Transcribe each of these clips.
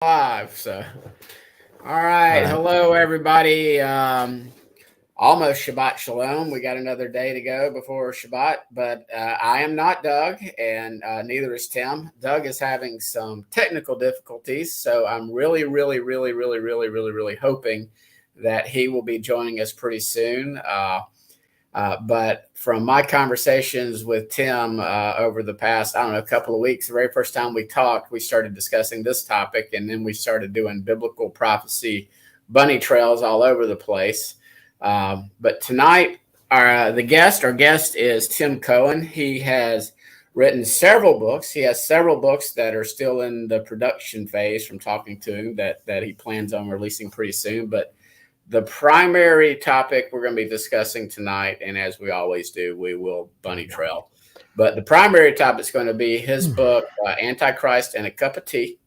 Live. So, all right. All right. Hello, everybody. Almost Shabbat Shalom. We got another day to go before Shabbat, but I am not Doug, and neither is Tim. Doug is having some technical difficulties, so I'm really hoping that he will be joining us pretty soon. But from my conversations with Tim over the past, I don't know, a couple of weeks, the very first time we talked, we started discussing this topic, and then we started doing biblical prophecy bunny trails all over the place. But tonight, our guest is Tim Cohen. He has written several books. He has several books that are still in the production phase from talking to him that he plans on releasing pretty soon. But the primary topic we're going to be discussing tonight, and as we always do, we will bunny trail. But the primary topic is going to be his book, Antichrist and a Cup of Tea,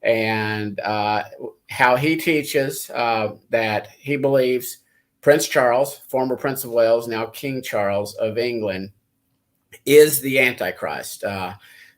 and how he teaches that he believes Prince Charles, former Prince of Wales, now King Charles of England, is the Antichrist.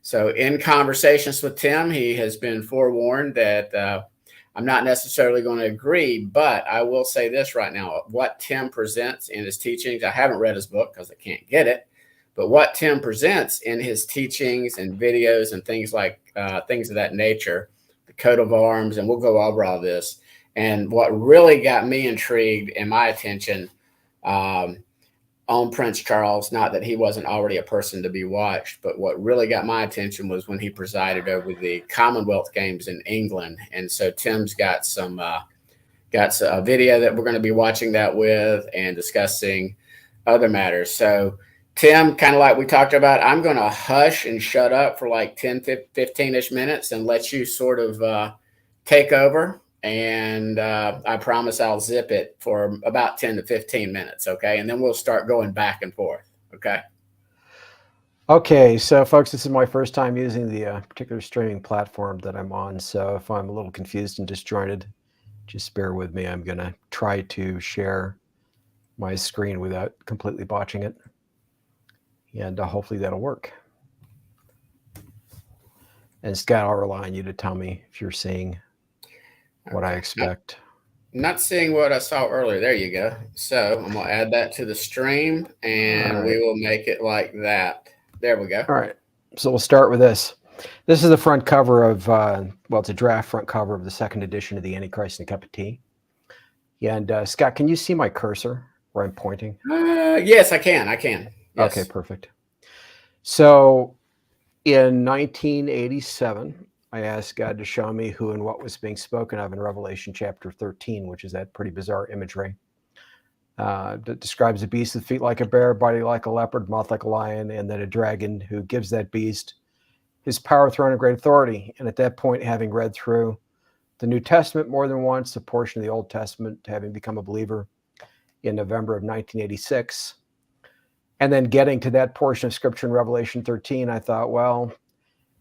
So in conversations with Tim, he has been forewarned that I'm not necessarily going to agree, but I will say this right now. What Tim presents in his teachings, I haven't read his book because I can't get it, but what Tim presents in his teachings and videos and things of that nature, the coat of arms, and we'll go over all this. And what really got me intrigued and my attention on Prince Charles, not that he wasn't already a person to be watched, but what really got my attention was when he presided over the Commonwealth Games in England. And so Tim's got a video that we're going to be watching that with and discussing other matters. So Tim, kind of like we talked about, I'm going to hush and shut up for like 10, 15-ish minutes and let you sort of take over. And I promise I'll zip it for about 10 to 15 minutes, okay? And then we'll start going back and forth, okay? Okay, so folks, this is my first time using the particular streaming platform that I'm on. So if I'm a little confused and disjointed, just bear with me. I'm going to try to share my screen without completely botching it. And hopefully that'll work. And Scott, I'll rely on you to tell me if you're seeing what I expect. Not seeing what I saw earlier. There you go. So I'm going to add that to the stream, and we will make it like that. There we go. All right. So we'll start with this. This is the front cover of, it's a draft front cover of the second edition of the Antichrist and a Cup of Tea. And Scott, can you see my cursor where I'm pointing? Yes, I can. Yes. Okay, perfect. So in 1987, I asked God to show me who and what was being spoken of in Revelation chapter 13, which is that pretty bizarre imagery that describes a beast with feet like a bear, body like a leopard, mouth like a lion, and then a dragon who gives that beast his power, throne, and great authority. And at that point, having read through the New Testament more than once, a portion of the Old Testament, having become a believer in November of 1986, and then getting to that portion of Scripture in Revelation 13, I thought, well,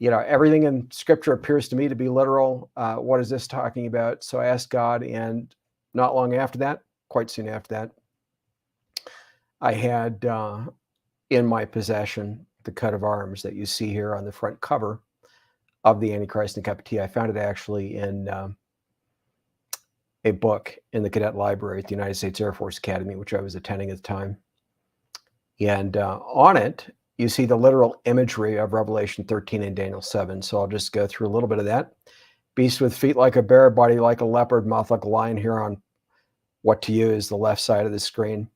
everything in Scripture appears to me to be literal. What is this talking about? So I asked God, and not long after that, quite soon after that, I had in my possession the coat of arms that you see here on the front cover of the Antichrist and Cup of Tea. I found it actually in a book in the cadet library at the United States Air Force Academy, which I was attending at the time. And on it, you see the literal imagery of Revelation 13 and Daniel 7. So I'll just go through a little bit of that. Beast with feet like a bear, body like a leopard, mouth like a lion here on what to you is the left side of the screen.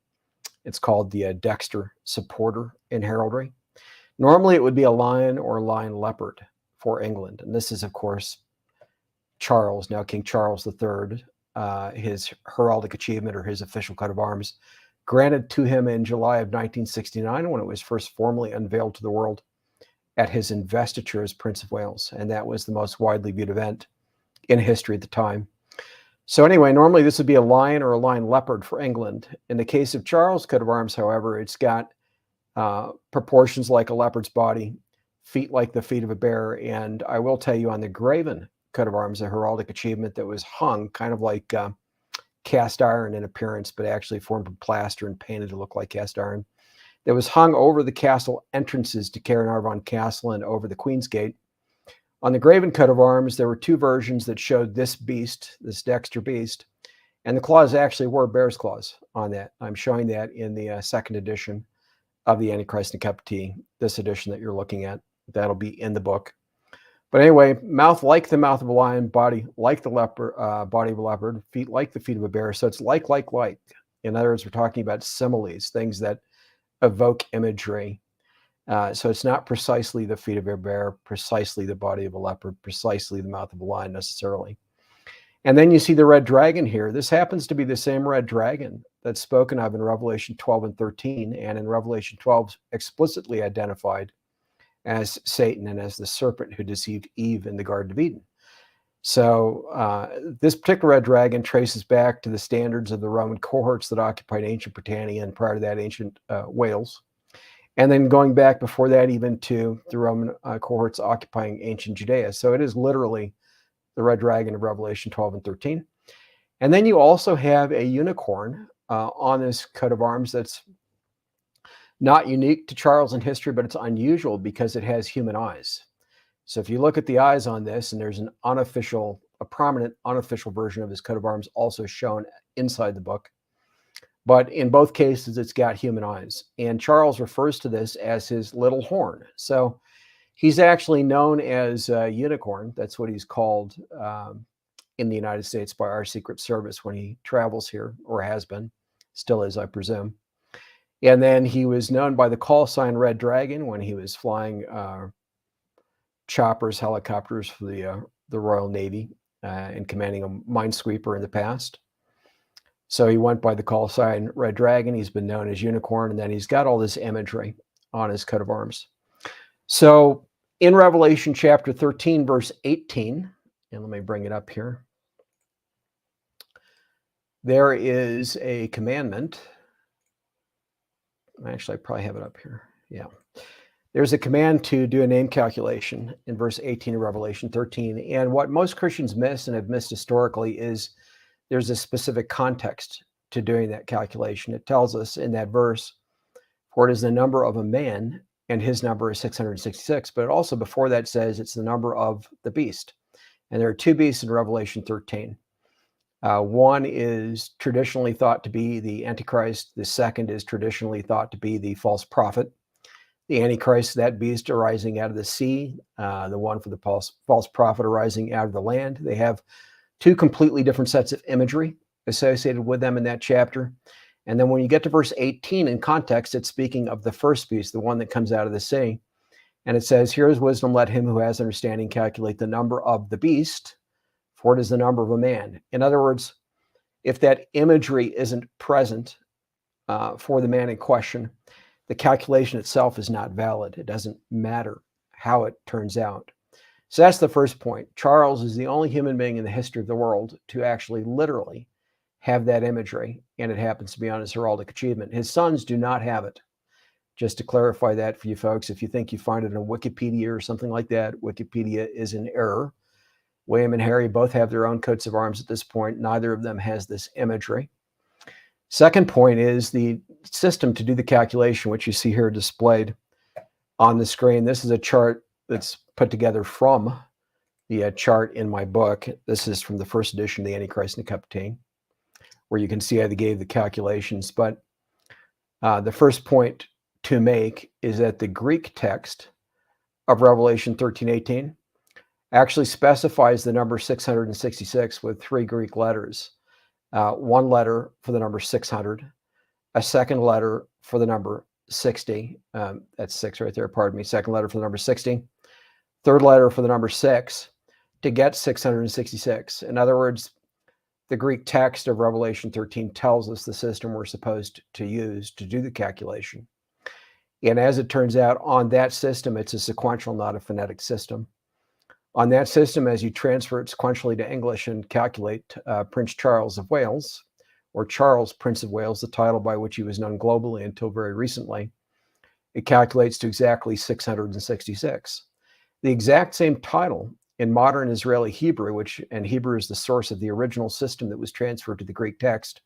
It's called the Dexter supporter in heraldry. Normally it would be a lion or lion leopard for England. And this is, of course, Charles, now King Charles III, his heraldic achievement or his official coat of arms, granted to him in July of 1969 when it was first formally unveiled to the world at his investiture as Prince of Wales. And that was the most widely viewed event in history at the time. So anyway, normally this would be a lion or a lion leopard for England. In the case of Charles' coat of arms, however, it's got proportions like a leopard's body, feet like the feet of a bear. And I will tell you on the graven coat of arms, a heraldic achievement that was hung kind of like cast iron in appearance, but actually formed of plaster and painted to look like cast iron, that was hung over the castle entrances to Caernarvon Castle and over the Queen's Gate, On the graven coat of arms, there were two versions that showed this beast, this Dexter beast, and the claws actually were bear's claws on that. I'm showing that in the second edition of the Antichrist and Cup of Tea, this edition that you're looking at. That'll be in the book. But anyway, mouth like the mouth of a lion, body like the body of a leopard, feet like the feet of a bear. So it's like. In other words, we're talking about similes, things that evoke imagery. So it's not precisely the feet of a bear, precisely the body of a leopard, precisely the mouth of a lion necessarily. And then you see the red dragon here. This happens to be the same red dragon that's spoken of in Revelation 12 and 13, and in Revelation 12 explicitly identified as Satan and as the serpent who deceived Eve in the Garden of Eden. So this particular red dragon traces back to the standards of the Roman cohorts that occupied ancient Britannia and prior to that ancient Wales. And then going back before that even to the Roman cohorts occupying ancient Judea. So it is literally the red dragon of Revelation 12 and 13. And then you also have a unicorn on this coat of arms that's not unique to Charles in history, but it's unusual because it has human eyes. So if you look at the eyes on this, and there's a prominent unofficial version of his coat of arms also shown inside the book. But in both cases, it's got human eyes. And Charles refers to this as his little horn. So he's actually known as Unicorn. That's what he's called in the United States by our Secret Service when he travels here, or has been, still is, I presume. And then he was known by the call sign Red Dragon when he was flying choppers, helicopters for the Royal Navy and commanding a minesweeper in the past. So he went by the call sign Red Dragon. He's been known as Unicorn, and then he's got all this imagery on his coat of arms. So in Revelation chapter 13, verse 18, and let me bring it up here, there is a commandment. Actually, I probably have it up here. Yeah. There's a command to do a name calculation in verse 18 of Revelation 13. And what most Christians miss and have missed historically is there's a specific context to doing that calculation. It tells us in that verse, for it is the number of a man, and his number is 666. But also before that says it's the number of the beast. And there are two beasts in Revelation 13. One is traditionally thought to be the Antichrist. The second is traditionally thought to be the false prophet. The Antichrist, that beast arising out of the sea, the one for the false prophet arising out of the land. They have two completely different sets of imagery associated with them in that chapter. And then when you get to verse 18 in context, it's speaking of the first beast, the one that comes out of the sea. And it says, here is wisdom, let him who has understanding calculate the number of the beast, for it is the number of a man. In other words, if that imagery isn't present for the man in question, the calculation itself is not valid. It doesn't matter how it turns out. So that's the first point. Charles is the only human being in the history of the world to actually literally have that imagery, and it happens to be on his heraldic achievement. His sons do not have it. Just to clarify that for you folks, if you think you find it in Wikipedia or something like that, Wikipedia is in error. William and Harry both have their own coats of arms at this point. Neither of them has this imagery. Second point is the system to do the calculation, which you see here displayed on the screen. This is a chart that's put together from the chart in my book. This is from the first edition of the Antichrist and the Cup of Tea, where you can see how they gave the calculations. But the first point to make is that the Greek text of Revelation 13:18 actually specifies the number 666 with three Greek letters. One letter for the number 600, a second letter for the number 60. That's 6 right there, pardon me. Second letter for the number 60. Third letter for the number 6 to get 666. In other words, the Greek text of Revelation 13 tells us the system we're supposed to use to do the calculation. And as it turns out, on that system, it's a sequential, not a phonetic system. On that system, as you transfer it sequentially to English and calculate Prince Charles of Wales, or Charles, Prince of Wales, the title by which he was known globally until very recently, it calculates to exactly 666. The exact same title in modern Israeli Hebrew, and Hebrew is the source of the original system that was transferred to the Greek text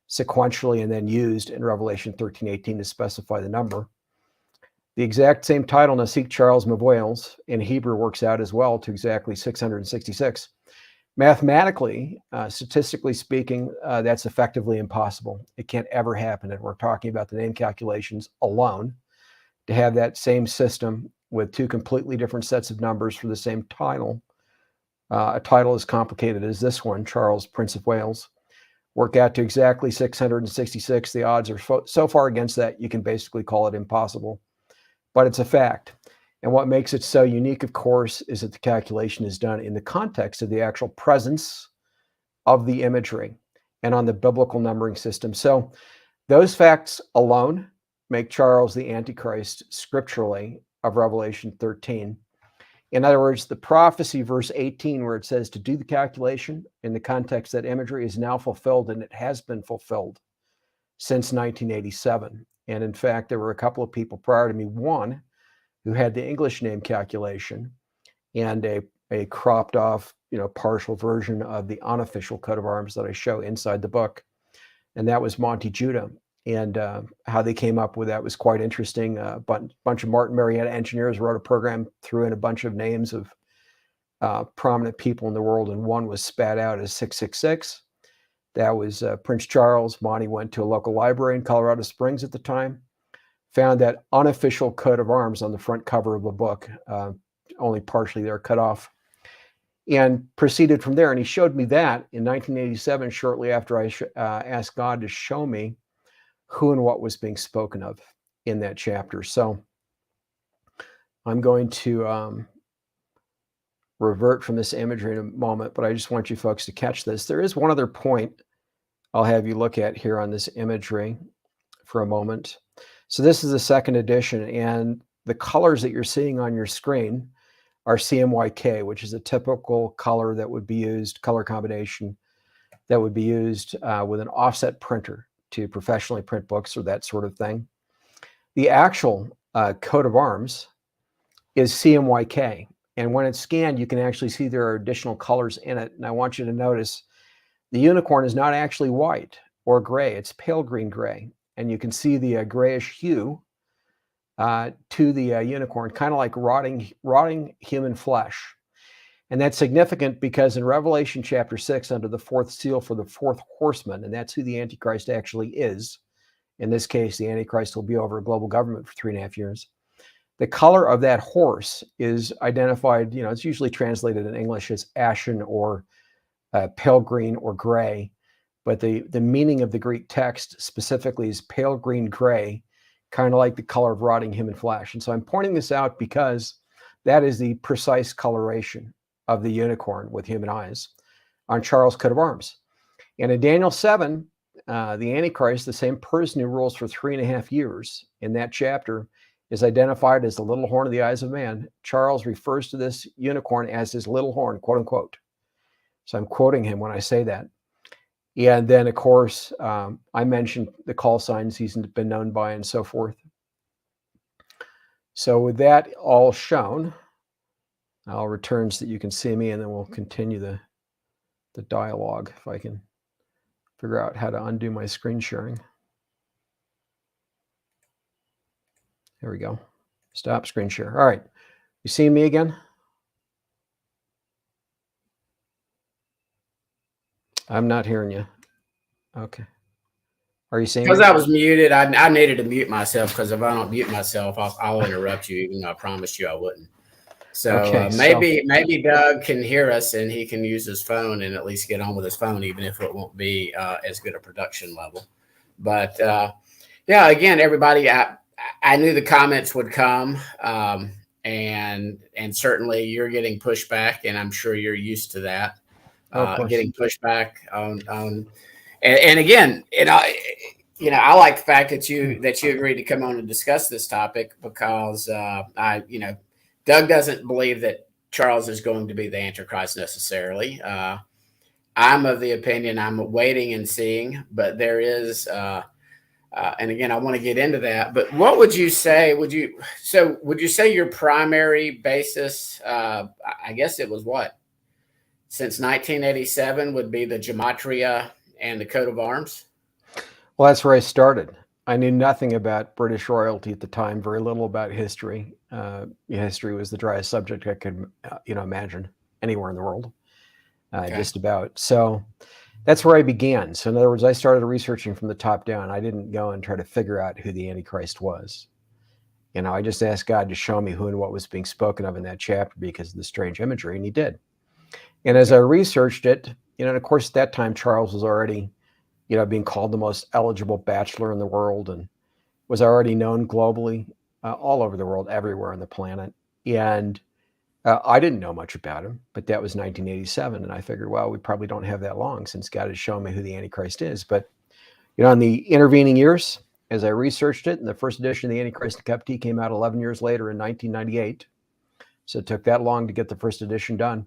sequentially and then used in Revelation 13:18 to specify the number. The exact same title, Nasik Charles Mavoyles, in Hebrew works out as well to exactly 666. Mathematically, statistically speaking, that's effectively impossible. It can't ever happen. And we're talking about the name calculations alone. To have that same system with two completely different sets of numbers for the same title, a title as complicated as this one, Charles, Prince of Wales, work out to exactly 666. The odds are so far against that, you can basically call it impossible. But it's a fact. And what makes it so unique, of course, is that the calculation is done in the context of the actual presence of the imagery and on the biblical numbering system. So those facts alone make Charles the Antichrist scripturally of Revelation 13. In other words, the prophecy, verse 18, where it says to do the calculation in the context that imagery is now fulfilled, and it has been fulfilled since 1987. And in fact, there were a couple of people prior to me, one who had the English name calculation and a cropped off, partial version of the unofficial coat of arms that I show inside the book. And that was Monty Judah. And how they came up with that was quite interesting. A bunch of Martin Marietta engineers wrote a program, threw in a bunch of names of prominent people in the world, and one was spat out as 666. That was Prince Charles. Monty went to a local library in Colorado Springs at the time, found that unofficial coat of arms on the front cover of the book, only partially there, cut off, and proceeded from there. And he showed me that in 1987, shortly after I asked God to show me who and what was being spoken of in that chapter. So I'm going to revert from this imagery in a moment, but I just want you folks to catch this. There is one other point I'll have you look at here on this imagery for a moment. So this is the second edition, and the colors that you're seeing on your screen are CMYK, which is a typical color that would be used, color combination that would be used with an offset printer to professionally print books or that sort of thing. The actual coat of arms is CMYK, and when it's scanned, you can actually see there are additional colors in it. And I want you to notice the unicorn is not actually white or gray, it's pale green gray. And you can see the grayish hue to the unicorn, kind of like rotting human flesh. And that's significant because in Revelation chapter 6, under the fourth seal for the fourth horseman, and that's who the Antichrist actually is. In this case, the Antichrist will be over a global government for 3.5 years. The color of that horse is identified, it's usually translated in English as ashen or pale green or gray. But the meaning of the Greek text specifically is pale green gray, kind of like the color of rotting human flesh. And so I'm pointing this out because that is the precise coloration of the unicorn with human eyes on Charles' coat of arms. And in Daniel 7, the Antichrist, the same person who rules for 3.5 years in that chapter, is identified as the little horn of the eyes of man. Charles refers to this unicorn as his little horn, quote unquote. So I'm quoting him when I say that. And then, of course, I mentioned the call signs he's been known by and so forth. So with that all shown, I'll return so that you can see me, and then we'll continue the dialogue if I can figure out how to undo my screen sharing. There we go. Stop screen share. All right. You see me again? I'm not hearing you. Okay. Are you seeing me? Because I was muted, I needed to mute myself, because if I don't mute myself, I'll interrupt you, even though I promised you I wouldn't. So Okay, maybe Doug can hear us and he can use his phone and at least get on with his phone, even if it won't be as good a production level. But yeah, again, everybody, I knew the comments would come, and certainly you're getting pushback, and I'm sure you're used to that, getting pushback on. And again, I like the fact that you agreed to come on and discuss this topic, because Doug doesn't believe that Charles is going to be the Antichrist necessarily. I'm of the opinion, I'm waiting and seeing, but there is, and again, I want to get into that. But what would you say? Would you say your primary basis? I guess it was what, since 1987, would be the gematria and the coat of arms? Well, that's where I started. I knew nothing about British royalty at the time, very little about history. History was the driest subject I could, imagine anywhere in the world, Okay. just about. So that's where I began. So in other words, I started researching from the top down. I didn't go and try to figure out who the Antichrist was. I just asked God to show me who and what was being spoken of in that chapter because of the strange imagery, and he did. And as I researched it, and of course, at that time, Charles was already, being called the most eligible bachelor in the world and was already known globally, all over the world, everywhere on the planet. And I didn't know much about him, but that was 1987. And I figured, well, we probably don't have that long since God has shown me who the Antichrist is. But, in the intervening years, as I researched it, and the first edition of the Antichrist and Cup Tea came out 11 years later in 1998. So it took that long to get the first edition done.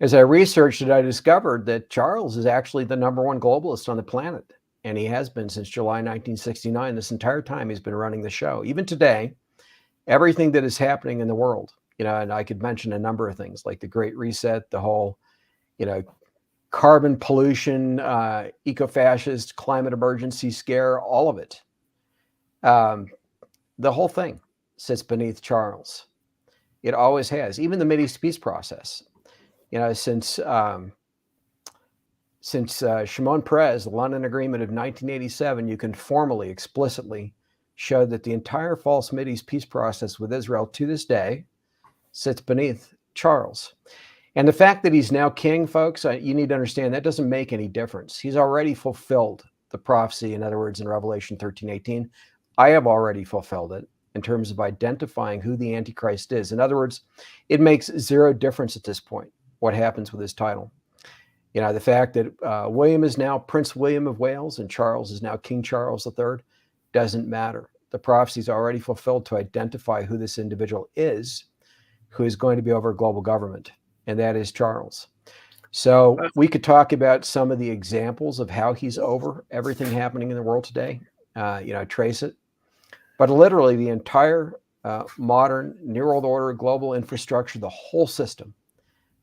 As I researched it, I discovered that Charles is actually the number one globalist on the planet. And he has been since July 1969. This entire time he's been running the show. Even today, everything that is happening in the world, and I could mention a number of things like the Great Reset, the whole, carbon pollution, eco-fascist, climate emergency scare, all of it. The whole thing sits beneath Charles. It always has. Even the Mideast peace process. Since Shimon Peres, the London Agreement of 1987, you can formally, explicitly show that the entire false Mideast peace process with Israel to this day sits beneath Charles. And the fact that he's now king, folks, you need to understand that doesn't make any difference. He's already fulfilled the prophecy, in other words, in Revelation 13:18. I have already fulfilled it in terms of identifying who the Antichrist is. In other words, it makes zero difference at this point what happens with his title. The fact that William is now Prince William of Wales and Charles is now King Charles III doesn't matter. The prophecy is already fulfilled to identify who this individual is, who is going to be over global government, and that is Charles. So we could talk about some of the examples of how he's over everything happening in the world today, trace it. But literally the entire modern New World Order, global infrastructure, the whole system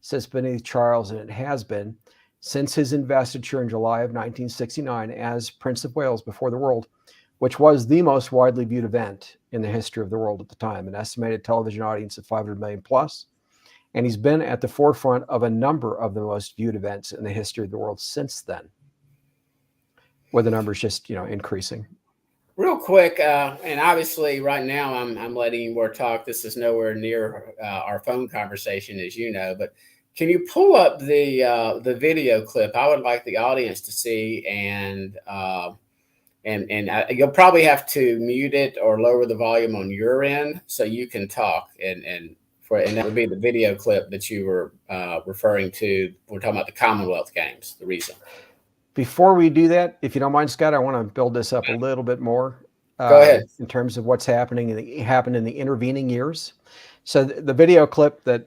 sits beneath Charles, and it has been since his investiture in July of 1969 as Prince of Wales before the world, which was the most widely viewed event in the history of the world at the time, an estimated television audience of 500 million plus. And he's been at the forefront of a number of the most viewed events in the history of the world since then, with the numbers just, increasing. Real quick, and obviously right now I'm letting you more talk. This is nowhere near our phone conversation, as you know, but can you pull up the video clip? I would like the audience to see, and you'll probably have to mute it or lower the volume on your end so you can talk. And that would be the video clip that you were referring to. We're talking about the Commonwealth Games, the reason. Before we do that, if you don't mind, Scott, I want to build this up a little bit more. Go ahead. In terms of what's happened in the intervening years. So the video clip that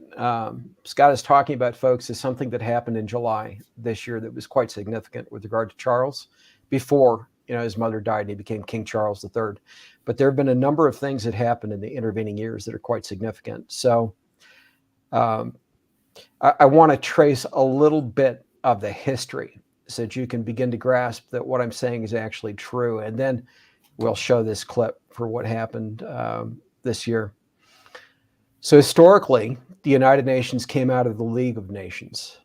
Scott is talking about, folks, is something that happened in July this year that was quite significant with regard to Charles before his mother died and he became King Charles III. But there have been a number of things that happened in the intervening years that are quite significant. So I want to trace a little bit of the history so that you can begin to grasp that what I'm saying is actually true. And then we'll show this clip for what happened this year. So historically, the United Nations came out of the League of Nations.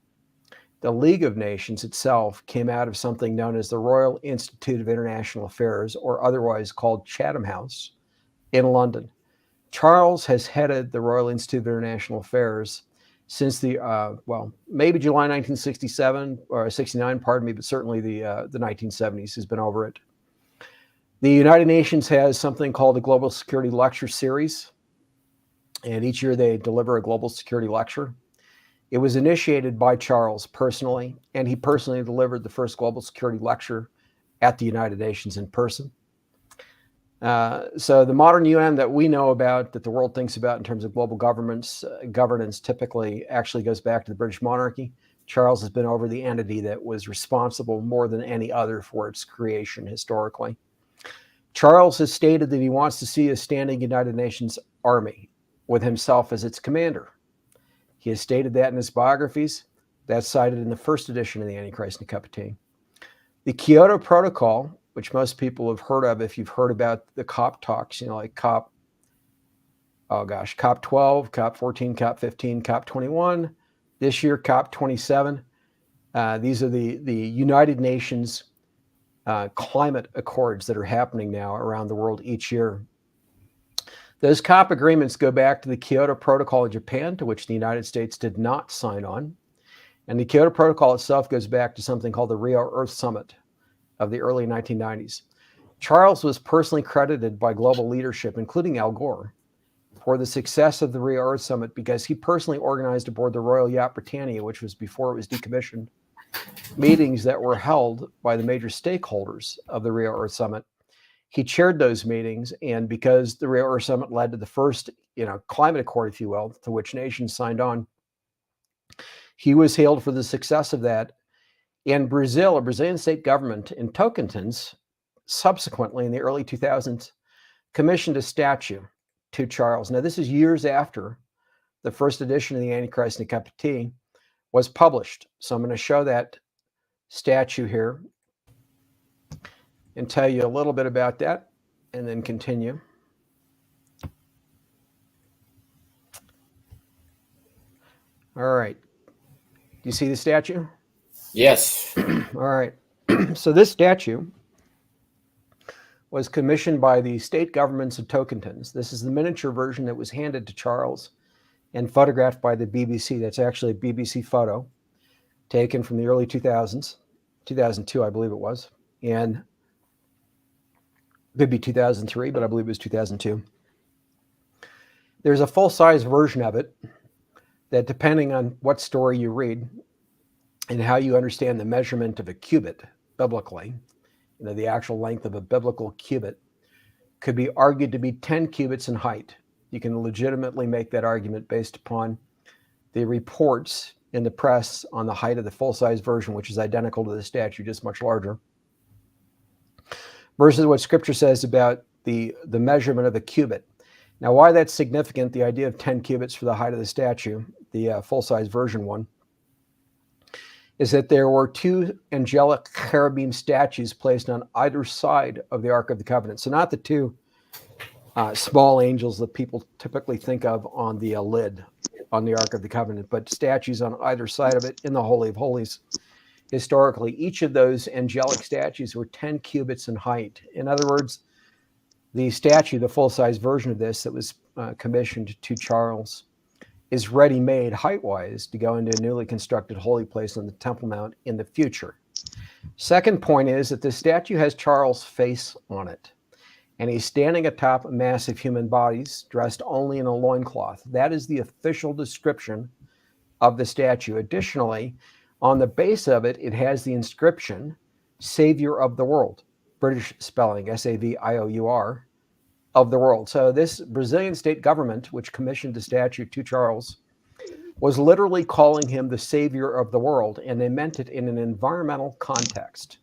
The League of Nations itself came out of something known as the Royal Institute of International Affairs, or otherwise called Chatham House, in London. Charles has headed the Royal Institute of International Affairs since maybe July 1967 or 69, pardon me, but certainly the 1970s has been over it. The United Nations has something called the Global Security Lecture Series, and each year they deliver a global security lecture. It was initiated by Charles personally, and he personally delivered the first global security lecture at the United Nations in person. So the modern UN that we know about, that the world thinks about in terms of global governance typically actually goes back to the British monarchy. Charles has been over the entity that was responsible more than any other for its creation historically. Charles has stated that he wants to see a standing United Nations army with himself as its commander. He has stated that in his biographies. That's cited in the first edition of the Antichrist and Cup of Tea. The Kyoto Protocol which most people have heard of if you've heard about the COP talks, like COP 12, COP 14, COP 15, COP 21, this year COP 27. These are the United Nations climate accords that are happening now around the world each year. Those COP agreements go back to the Kyoto Protocol of Japan, to which the United States did not sign on. And the Kyoto Protocol itself goes back to something called the Rio Earth Summit of the early 1990s. Charles was personally credited by global leadership, including Al Gore, for the success of the Rio Earth Summit because he personally organized aboard the Royal Yacht Britannia, which was before it was decommissioned, meetings that were held by the major stakeholders of the Rio Earth Summit. He chaired those meetings, and because the Rio Earth Summit led to the first, climate accord, if you will, to which nations signed on, he was hailed for the success of that. In Brazil, a Brazilian state government in Tocantins, subsequently in the early 2000s, commissioned a statue to Charles. Now, this is years after the first edition of the AntiChrist and the Cup of Tea was published. So I'm going to show that statue here and tell you a little bit about that, and then continue. All right. Do you see the statue? Yes. All right. So this statue was commissioned by the state governments of Tocantins. This is the miniature version that was handed to Charles and photographed by the BBC. That's actually a BBC photo taken from the early 2000s, 2002, I believe it was. And could be 2003, but I believe it was 2002. There's a full-size version of it that, depending on what story you read and how you understand the measurement of a cubit biblically, the actual length of a biblical cubit, could be argued to be 10 cubits in height. You can legitimately make that argument based upon the reports in the press on the height of the full-size version, which is identical to the statue, just much larger, versus what Scripture says about the measurement of a cubit. Now, why that's significant, the idea of 10 cubits for the height of the statue, the full-size version one, is that there were two angelic cherubim statues placed on either side of the Ark of the Covenant. So not the two small angels that people typically think of on the lid on the Ark of the Covenant, but statues on either side of it in the Holy of Holies. Historically, each of those angelic statues were 10 cubits in height. In other words, the statue, the full-size version of this that was commissioned to Charles, is ready-made height-wise to go into a newly constructed holy place on the Temple Mount in the future. Second point is that the statue has Charles' face on it, and he's standing atop massive human bodies dressed only in a loincloth. That is the official description of the statue. Additionally, on the base of it, it has the inscription, Savior of the World, British spelling, S-A-V-I-O-U-R, of the world. So this Brazilian state government, which commissioned the statue to Charles, was literally calling him the Savior of the world, and they meant it in an environmental context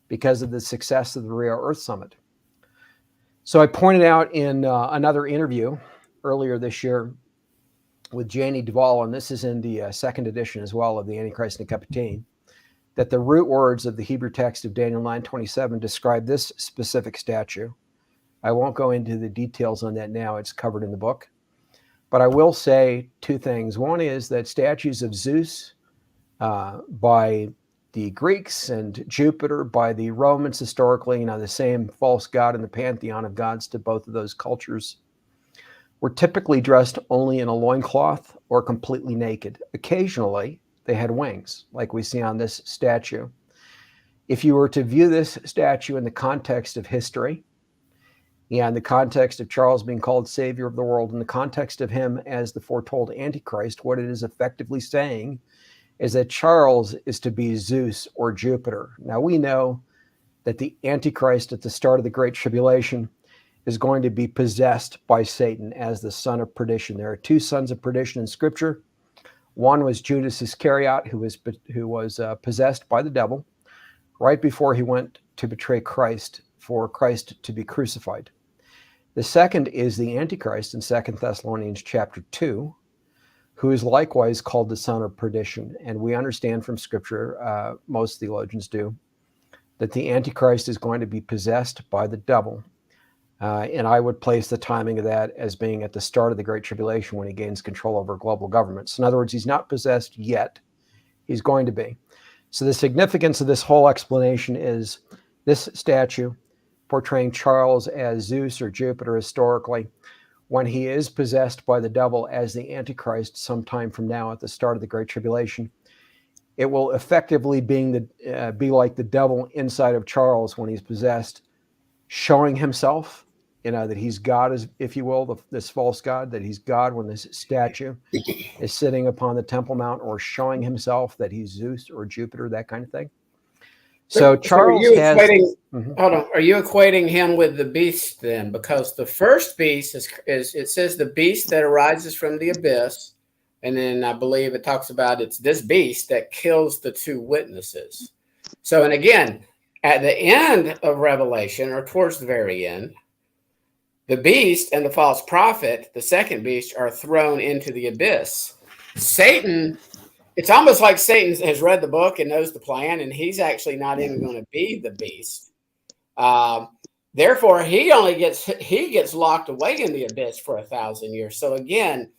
because of the success of the Rio Earth Summit. So I pointed out in another interview earlier this year with Janie Duvall, and this is in the second edition as well of the AntiChrist and the Cup of Tea, that the root words of the Hebrew text of Daniel 9:27 describe this specific statue. I won't go into the details on that now. It's covered in the book. But I will say two things. One is that statues of Zeus by the Greeks and Jupiter by the Romans historically, the same false god in the pantheon of gods to both of those cultures, were typically dressed only in a loincloth or completely naked. Occasionally, they had wings, like we see on this statue. If you were to view this statue in the context of history, and the context of Charles being called Savior of the world, in the context of him as the foretold Antichrist, what it is effectively saying is that Charles is to be Zeus or Jupiter. Now, we know that the Antichrist at the start of the Great Tribulation is going to be possessed by Satan as the son of perdition. There are two sons of perdition in Scripture. One was Judas Iscariot, who was possessed by the devil right before he went to betray Christ for Christ to be crucified. The second is the Antichrist in 2 Thessalonians chapter 2, who is likewise called the son of perdition. And we understand from Scripture, most theologians do, that the Antichrist is going to be possessed by the devil. And I would place the timing of that as being at the start of the Great Tribulation when he gains control over global governments. In other words, he's not possessed yet. He's going to be. So the significance of this whole explanation is this statue portraying Charles as Zeus or Jupiter historically, when he is possessed by the devil as the Antichrist sometime from now at the start of the Great Tribulation, it will effectively be like the devil inside of Charles when he's possessed, showing himself, that he's God, if you will, this false God, that he's God when this statue is sitting upon the Temple Mount, or showing himself that he's Zeus or Jupiter, that kind of thing. So Charles has... Hold on. Are you equating him with the beast then? Because the first beast is it says the beast that arises from the abyss. And then I believe it talks about it's this beast that kills the two witnesses. So, and again, at the end of Revelation, or towards the very end, the beast and the false prophet, the second beast, are thrown into the abyss. Satan, it's almost like Satan has read the book and knows the plan, and he's actually not even going to be the beast. Therefore, he gets locked away in the abyss for 1,000 years. So again,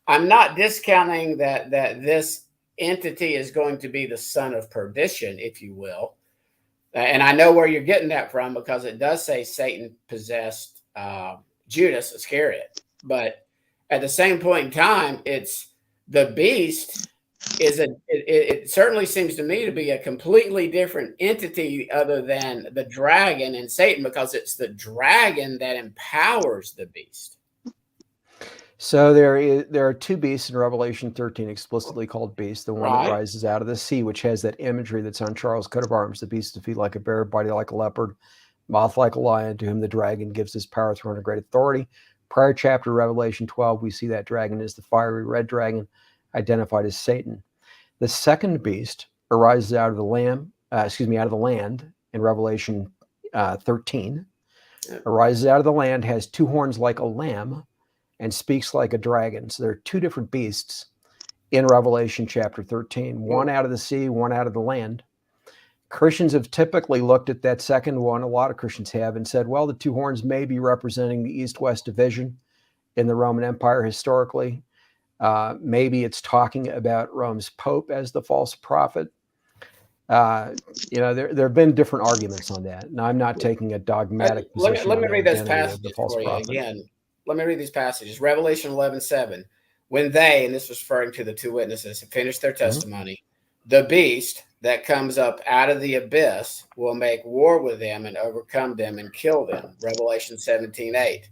I'm not discounting that this entity is going to be the son of perdition, if you will. And I know where you're getting that from, because it does say Satan possessed Judas Iscariot. But at the same point in time, it's the beast it certainly seems to me to be a completely different entity other than the dragon and Satan, because it's the dragon that empowers the beast. So there are two beasts in Revelation 13 explicitly called beasts. The one that rises out of the sea, which has that imagery that's on Charles' coat of arms. The beast of feet like a bear, body like a leopard, mouth like a lion, to whom the dragon gives his power, throne, and great authority. Prior chapter, Revelation 12, we see that dragon is the fiery red dragon, identified as Satan. The second beast arises out of the land in Revelation 13. Arises out of the land, has two horns like a lamb, and speaks like a dragon. So there are two different beasts in Revelation chapter 13, one out of the sea, one out of the land. Christians have typically looked at that second one, a lot of Christians have, and said, well, the two horns may be representing the East-West division in the Roman Empire historically. Maybe it's talking about Rome's Pope as the false prophet. There have been different arguments on that. Now, I'm not taking a dogmatic position. Let me read those passages for you again. Let me read these passages. Revelation 11:7. When they, and this was referring to the two witnesses, have finished their testimony, the beast that comes up out of the abyss will make war with them and overcome them and kill them. Revelation 17:8.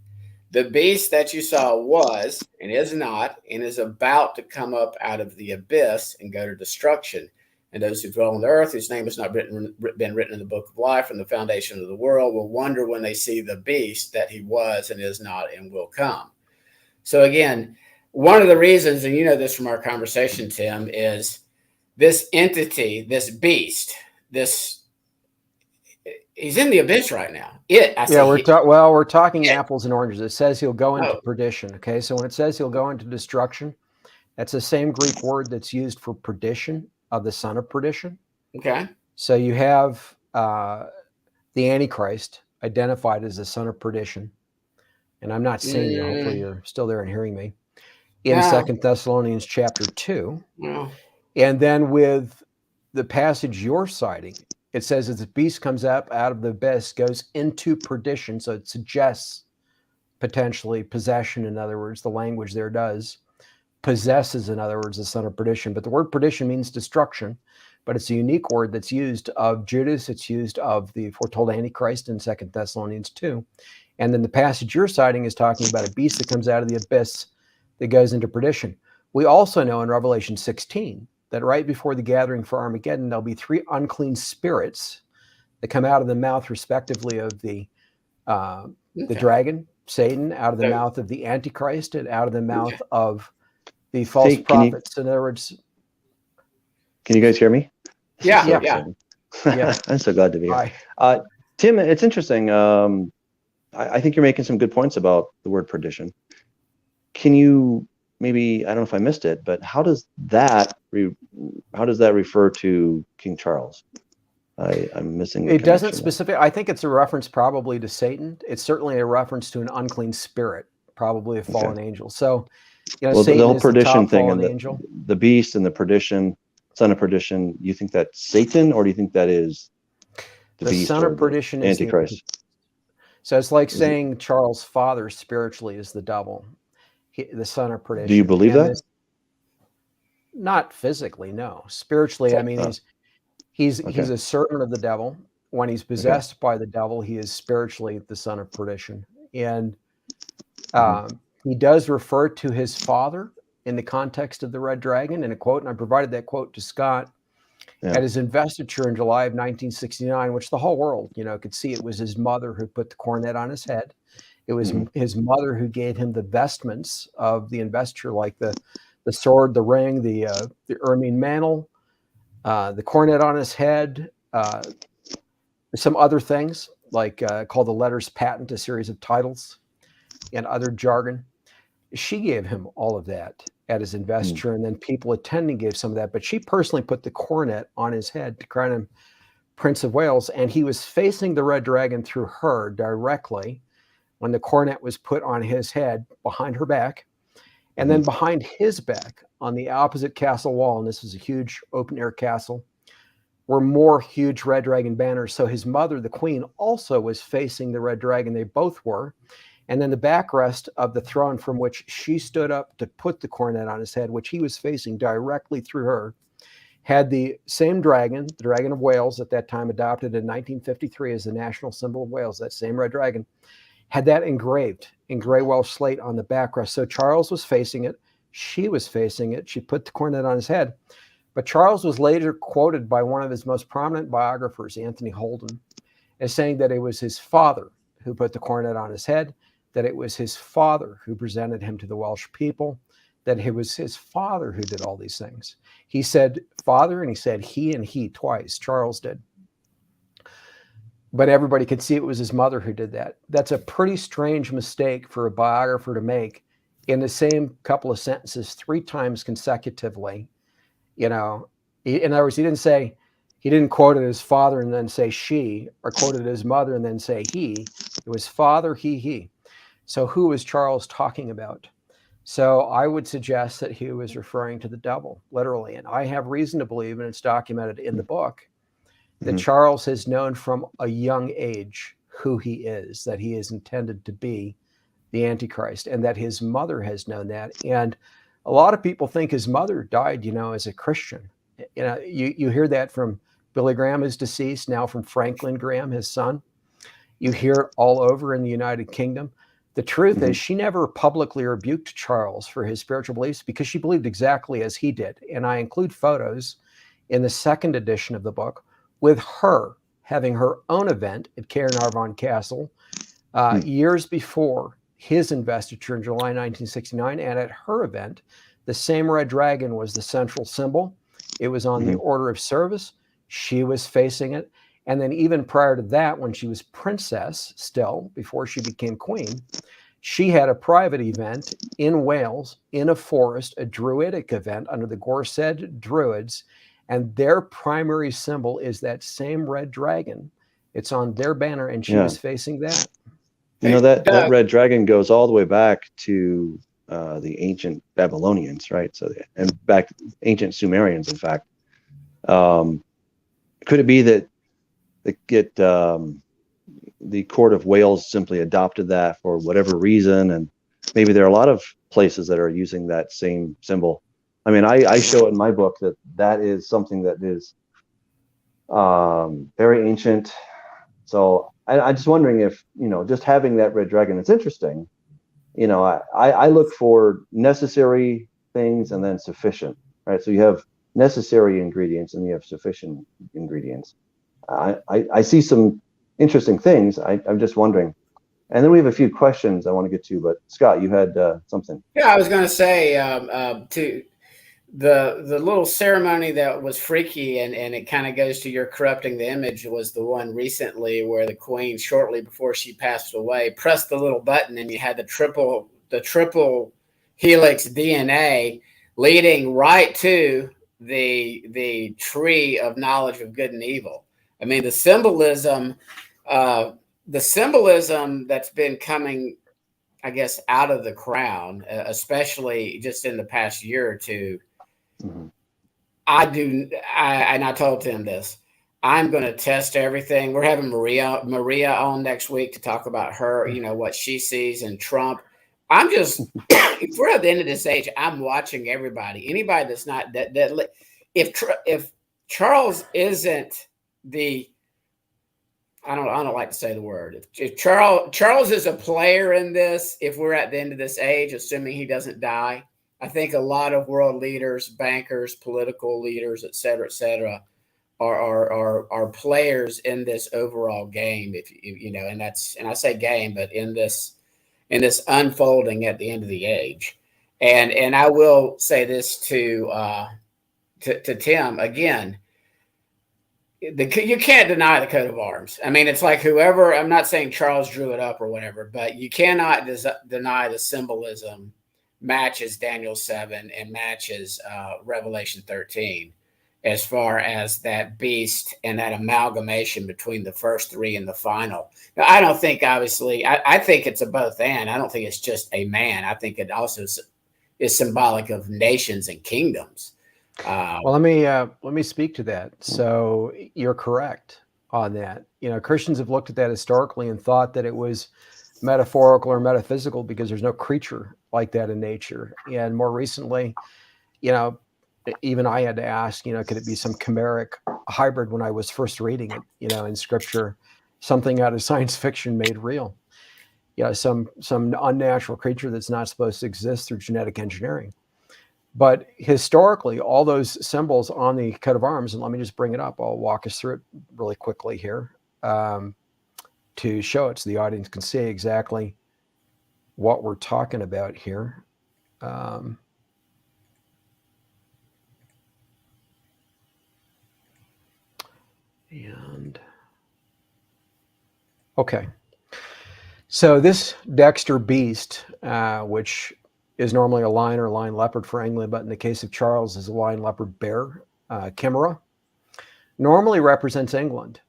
The beast that you saw was and is not and is about to come up out of the abyss and go to destruction. And those who dwell on the earth, whose name has not been written in the book of life from the foundation of the world, will wonder when they see the beast that he was and is not and will come. So again, one of the reasons, and you know this from our conversation, Tim, is this entity, this beast, he's in the abyss right now. We're talking apples and oranges. It says he'll go into perdition. Okay, so when it says he'll go into destruction, that's the same Greek word that's used for perdition, of the son of perdition. Okay. So you have the Antichrist identified as the son of perdition. And I'm not seeing you. Hopefully you're still there and hearing me. In 2 Thessalonians chapter 2. Yeah. And then with the passage you're citing, it says as the beast comes up out of the abyss, goes into perdition. So it suggests potentially possession. In other words, the language there does. Possesses, in other words, the son of perdition. But the word perdition means destruction, but it's a unique word that's used of Judas. It's used of the foretold Antichrist in 2 Thessalonians 2. And then the passage you're citing is talking about a beast that comes out of the abyss that goes into perdition. We also know in Revelation 16 that right before the gathering for Armageddon, there'll be three unclean spirits that come out of the mouth, respectively, of the dragon, Satan, out of the mouth of the Antichrist, and out of the mouth of the false prophets. In other words, can you guys hear me? Yeah. I'm so glad to be here. Tim, it's interesting. I think you're making some good points about the word perdition. Can you maybe, I don't know if I missed it, but how does that refer to King Charles? I'm missing the It doesn't connection. specific. I think it's a reference probably to Satan. It's certainly a reference to an unclean spirit, probably a fallen angel. So, Well, Satan the whole is the perdition top thing fallen and angel. the beast and the perdition, son of perdition, you think that's Satan, or do you think that is the beast son or of perdition the is the Antichrist? So it's like saying Charles' father spiritually is the devil, the son of perdition. Do you believe that? Not physically, no. Spiritually, I mean, he's a servant of the devil. When he's possessed by the devil, he is spiritually the son of perdition. And he does refer to his father in the context of the red dragon in a quote, and I provided that quote to Scott at his investiture in July of 1969, which the whole world, could see. It was his mother who put the coronet on his head. It was his mother who gave him the vestments of the investiture, like the sword, the ring, the ermine mantle, the coronet on his head, some other things like called the letters patent, a series of titles and other jargon. She gave him all of that at his investiture, and then people attending gave some of that, but she personally put the coronet on his head to crown him Prince of Wales, and he was facing the red dragon through her directly when the coronet was put on his head behind her back. And then behind his back on the opposite castle wall, and this was a huge open-air castle, were more huge red dragon banners. So his mother, the queen, also was facing the red dragon. They both were. And then the backrest of the throne from which she stood up to put the coronet on his head, which he was facing directly through her, had the same dragon, the dragon of Wales, at that time adopted in 1953 as the national symbol of Wales, that same red dragon, had that engraved in gray Welsh slate on the backrest. So Charles was facing it. She was facing it. She put the coronet on his head. But Charles was later quoted by one of his most prominent biographers, Anthony Holden, as saying that it was his father who put the coronet on his head, that it was his father who presented him to the Welsh people, that it was his father who did all these things. He said father, and he said he twice. Charles did. But everybody could see it was his mother who did that. That's a pretty strange mistake for a biographer to make in the same couple of sentences 3 times consecutively. In other words, he didn't quote it as father and then say she, or quote it as mother and then say he. It was father, he. So who was Charles talking about? So I would suggest that he was referring to the devil, literally. And I have reason to believe, and it's documented in the book, that Charles has known from a young age who he is, that he is intended to be the Antichrist, and that his mother has known that. And a lot of people think his mother died, as a Christian. You hear that from Billy Graham, who's deceased, now from Franklin Graham, his son. You hear it all over in the United Kingdom. The truth is she never publicly rebuked Charles for his spiritual beliefs because she believed exactly as he did. And I include photos in the second edition of the book with her having her own event at Caernarvon Castle years before his investiture in July 1969. And at her event, the same red dragon was the central symbol. It was on the order of service. She was facing it. And then even prior to that, when she was princess still, before she became queen, she had a private event in Wales, in a forest, a druidic event under the Gorsedd Druids. And their primary symbol is that same red dragon. It's on their banner, and she was facing that. That red dragon goes all the way back to the ancient Babylonians, right? And back ancient Sumerians, in fact. Could it be that the Court of Wales simply adopted that for whatever reason, and maybe there are a lot of places that are using that same symbol? I mean, I show it in my book that is something that is very ancient. So I'm just wondering if, just having that red dragon, it's interesting. I look for necessary things and then sufficient, right? So you have necessary ingredients and you have sufficient ingredients. I see some interesting things. I'm just wondering. And then we have a few questions I want to get to, but Scott, you had something. Yeah, I was going to say to the little ceremony that was freaky, and it kind of goes to your corrupting the image, was the one recently where the queen, shortly before she passed away, pressed the little button and you had the triple helix DNA leading right to the tree of knowledge of good and evil. I mean, the symbolism that's been coming, I guess, out of the crown, especially just in the past year or two. Mm-hmm. I told Tim this. I'm going to test everything. We're having Maria on next week to talk about her, what she sees in Trump. I'm just, if we're at the end of this age, I'm watching everybody. Anybody that's not that if Charles isn't the, I don't like to say the word. If Charles is a player in this, if we're at the end of this age, assuming he doesn't die, I think a lot of world leaders, bankers, political leaders, et cetera, are players in this overall game. If and I say game, but in this unfolding at the end of the age, and I will say this to Tim again. You can't deny the coat of arms. I mean, it's like whoever. I'm not saying Charles drew it up or whatever, but you cannot deny the symbolism matches Daniel 7 and matches Revelation 13 as far as that beast and that amalgamation between the first three and the final. Now, I don't think, obviously, I think it's a both and. I don't think it's just a man. I think it also is symbolic of nations and kingdoms. Well, let me speak to that. So you're correct on that. Christians have looked at that historically and thought that it was metaphorical or metaphysical because there's no creature like that in nature. And more recently, even I had to ask, could it be some chimeric hybrid when I was first reading it, in Scripture, something out of science fiction made real. Some unnatural creature that's not supposed to exist through genetic engineering. But historically, all those symbols on the coat of arms, and let me just bring it up. I'll walk us through it really quickly here to show it so the audience can see exactly what we're talking about here. Okay. So this Dexter beast, which is normally a lion or lion leopard for England, but in the case of Charles is a lion leopard bear, chimera, normally represents England.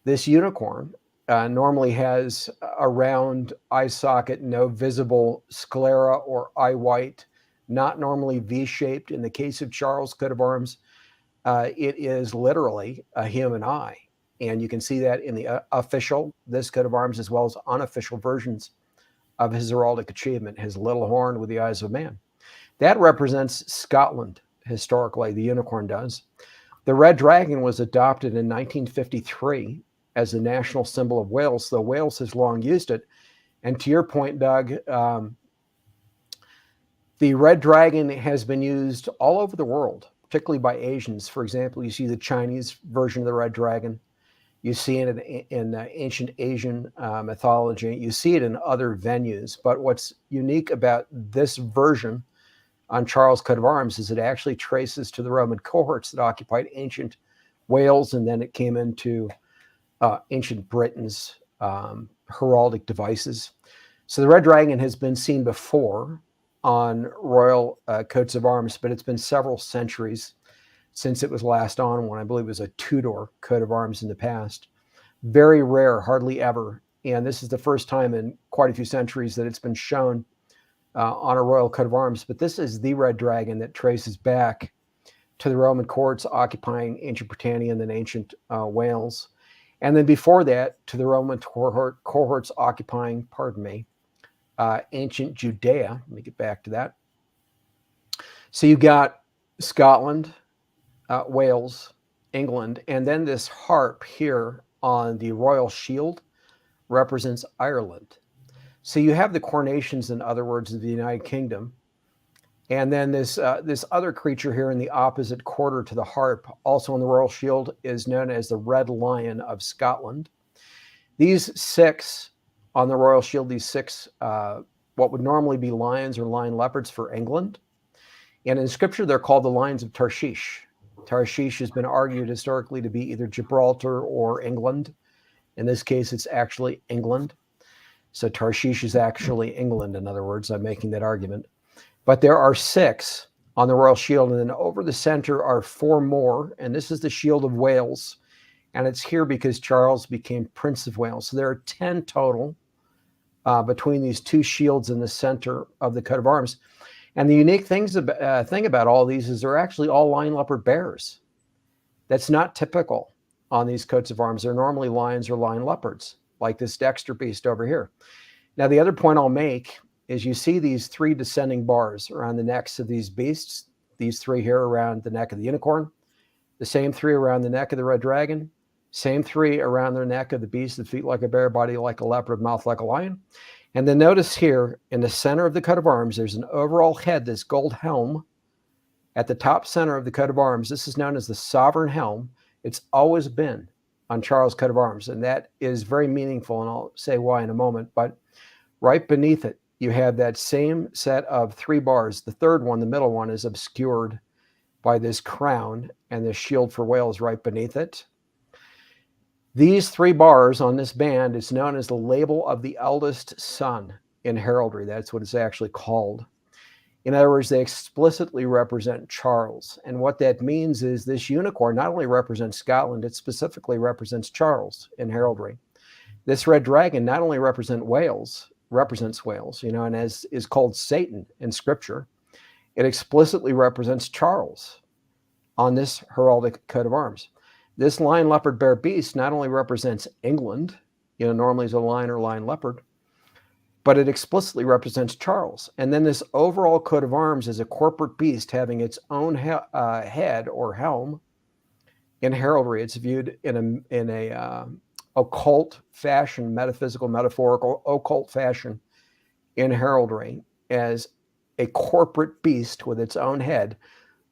This unicorn normally has a round eye socket, no visible sclera or eye white, not normally V-shaped. In the case of Charles' coat of arms, it is literally a human eye. And you can see that in the official, this coat of arms, as well as unofficial versions of his heraldic achievement, his little horn with the eyes of a man. That represents Scotland, historically, the unicorn does. The red dragon was adopted in 1953 as the national symbol of Wales, though Wales has long used it. And to your point, Doug, the red dragon has been used all over the world, particularly by Asians. For example, you see the Chinese version of the red dragon. You see it in ancient Asian mythology. You see it in other venues. But what's unique about this version on Charles' coat of arms is it actually traces to the Roman cohorts that occupied ancient Wales, and then it came into ancient Britain's heraldic devices. So the red dragon has been seen before on royal coats of arms, but it's been several centuries since it was last on one. I believe it was a Tudor coat of arms in the past. Very rare, hardly ever. And this is the first time in quite a few centuries that it's been shown on a royal coat of arms. But this is the red dragon that traces back to the Roman courts occupying ancient Britannia and then ancient Wales. And then before that, to the Roman cohorts occupying, ancient Judea. Let me get back to that. So you got Scotland, Wales, England, and then this harp here on the royal shield represents Ireland. So you have the coronations, in other words, of the United Kingdom, and then this other creature here in the opposite quarter to the harp, also on the royal shield, is known as the Red Lion of Scotland. These six on the royal shield, what would normally be lions or lion leopards for England, and in Scripture they're called the lions of Tarshish. Tarshish has been argued historically to be either Gibraltar or England. In this case, it's actually England. So Tarshish is actually England, in other words. I'm making that argument. But there are six on the royal shield, and then over the center are four more, and this is the shield of Wales. And it's here because Charles became Prince of Wales. So there are 10 total between these two shields in the center of the coat of arms. And the unique thing about all these is they're actually all lion leopard bears. That's not typical on these coats of arms. They're normally lions or lion leopards, like this Dexter beast over here. Now, the other point I'll make is you see these 3 descending bars around the necks of these beasts, these 3 here around the neck of the unicorn, the same 3 around the neck of the red dragon, same 3 around the neck of the beast, the feet like a bear, body like a leopard, mouth like a lion. And then notice here in the center of the coat of arms, there's an overall head, this gold helm at the top center of the coat of arms. This is known as the sovereign helm. It's always been on Charles' coat of arms, and that is very meaningful, and I'll say why in a moment. But right beneath it, you have that same set of 3 bars. The third one, the middle one, is obscured by this crown and this shield for Wales right beneath it. These 3 bars on this band is known as the label of the eldest son in heraldry. That's what it's actually called. In other words, they explicitly represent Charles. And what that means is this unicorn not only represents Scotland, it specifically represents Charles in heraldry. This red dragon not only represents Wales, and as is called Satan in Scripture, it explicitly represents Charles on this heraldic coat of arms. This lion, leopard, bear beast not only represents England, normally is a lion or lion leopard, but it explicitly represents Charles. And then this overall coat of arms is a corporate beast having its own head or helm in heraldry. It's viewed in a occult fashion, metaphysical, metaphorical, occult fashion in heraldry as a corporate beast with its own head.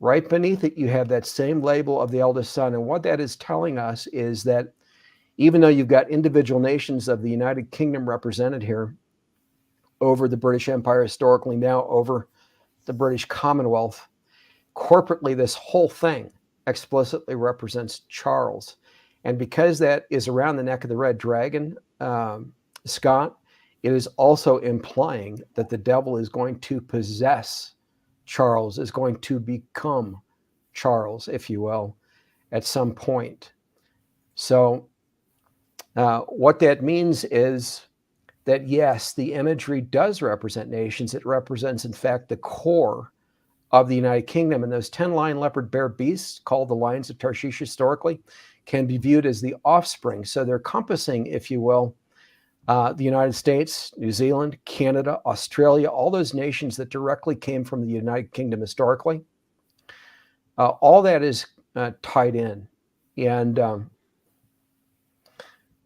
Right beneath it, you have that same label of the eldest son. And what that is telling us is that even though you've got individual nations of the United Kingdom represented here over the British Empire historically, now over the British Commonwealth, corporately, this whole thing explicitly represents Charles. And because that is around the neck of the red dragon, Scott, it is also implying that the devil is going to possess Charles, is going to become Charles, if you will, at some point. So what that means is that, yes, the imagery does represent nations. It represents, in fact, the core of the United Kingdom. And those 10 lion, leopard, bear beasts, called the lions of Tarshish historically, can be viewed as the offspring. So they're encompassing, if you will, the United States, New Zealand, Canada, Australia, all those nations that directly came from the United Kingdom historically. All that is tied in. And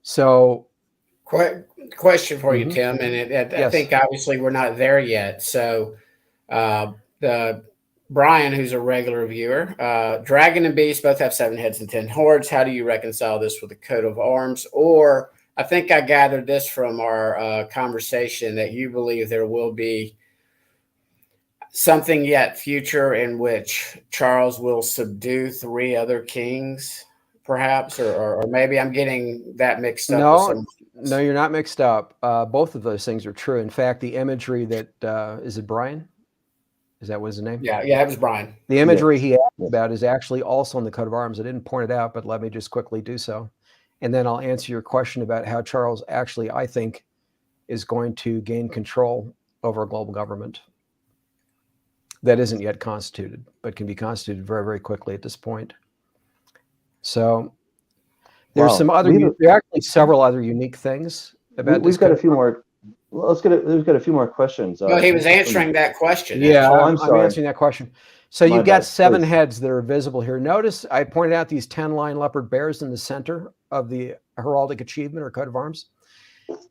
so... Question for you, Tim, and Yes. I think obviously we're not there yet. So the Brian, who's a regular viewer, dragon and beast both have 7 heads and 10 horns. How do you reconcile this with the coat of arms? Or I think I gathered this from our conversation that you believe there will be something yet future in which Charles will subdue 3 other kings, perhaps, or maybe I'm getting that mixed up. No, you're not mixed up. Both of those things are true. In fact, the imagery that is it Brian? Is that what his name? Yeah, it was Brian. The imagery he asked about is actually also on the coat of arms. I didn't point it out, but let me just quickly do so. And then I'll answer your question about how Charles actually, I think, is going to gain control over a global government that isn't yet constituted, but can be constituted very, very quickly at this point. So there's there are actually several other unique things about this. We've got a few more. We've got a few more questions. Well, he was answering that question. Yeah, I'm sorry. I'm answering that question. So you've got 7 heads that are visible here. Notice I pointed out these 10 lion, leopard, bears in the center of the heraldic achievement or coat of arms.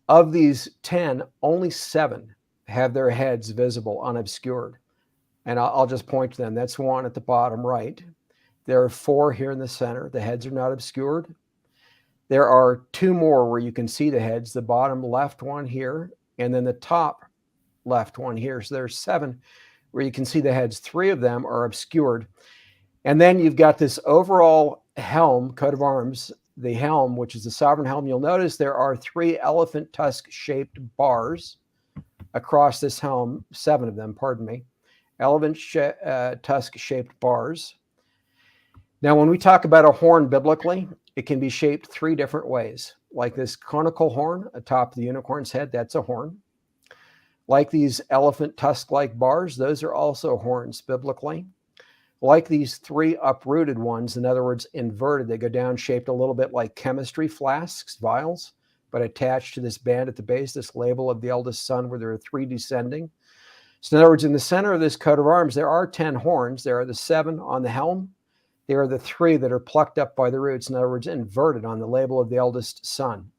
Of these 10, only 7 have their heads visible, unobscured. And I'll just point to them. That's 1 at the bottom right. There are 4 here in the center. The heads are not obscured. There are 2 more where you can see the heads, the bottom left one here, and then the top left one here. So there's 7 where you can see the heads. 3 of them are obscured. And then you've got this overall helm, coat of arms, the helm, which is the sovereign helm. You'll notice there are 3 elephant tusk-shaped bars across this helm, 7 of them, pardon me, elephant tusk-shaped bars. Now, when we talk about a horn biblically, it can be shaped 3 different ways. Like this conical horn atop the unicorn's head, that's a horn. Like these elephant tusk-like bars, those are also horns biblically. Like these 3 uprooted ones, in other words, inverted, they go down shaped a little bit like chemistry flasks, vials, but attached to this band at the base, this label of the eldest son, where there are 3 descending. So in other words, in the center of this coat of arms, there are 10 horns. There are the 7 on the helm. There are the 3 that are plucked up by the roots, in other words, inverted on the label of the eldest son.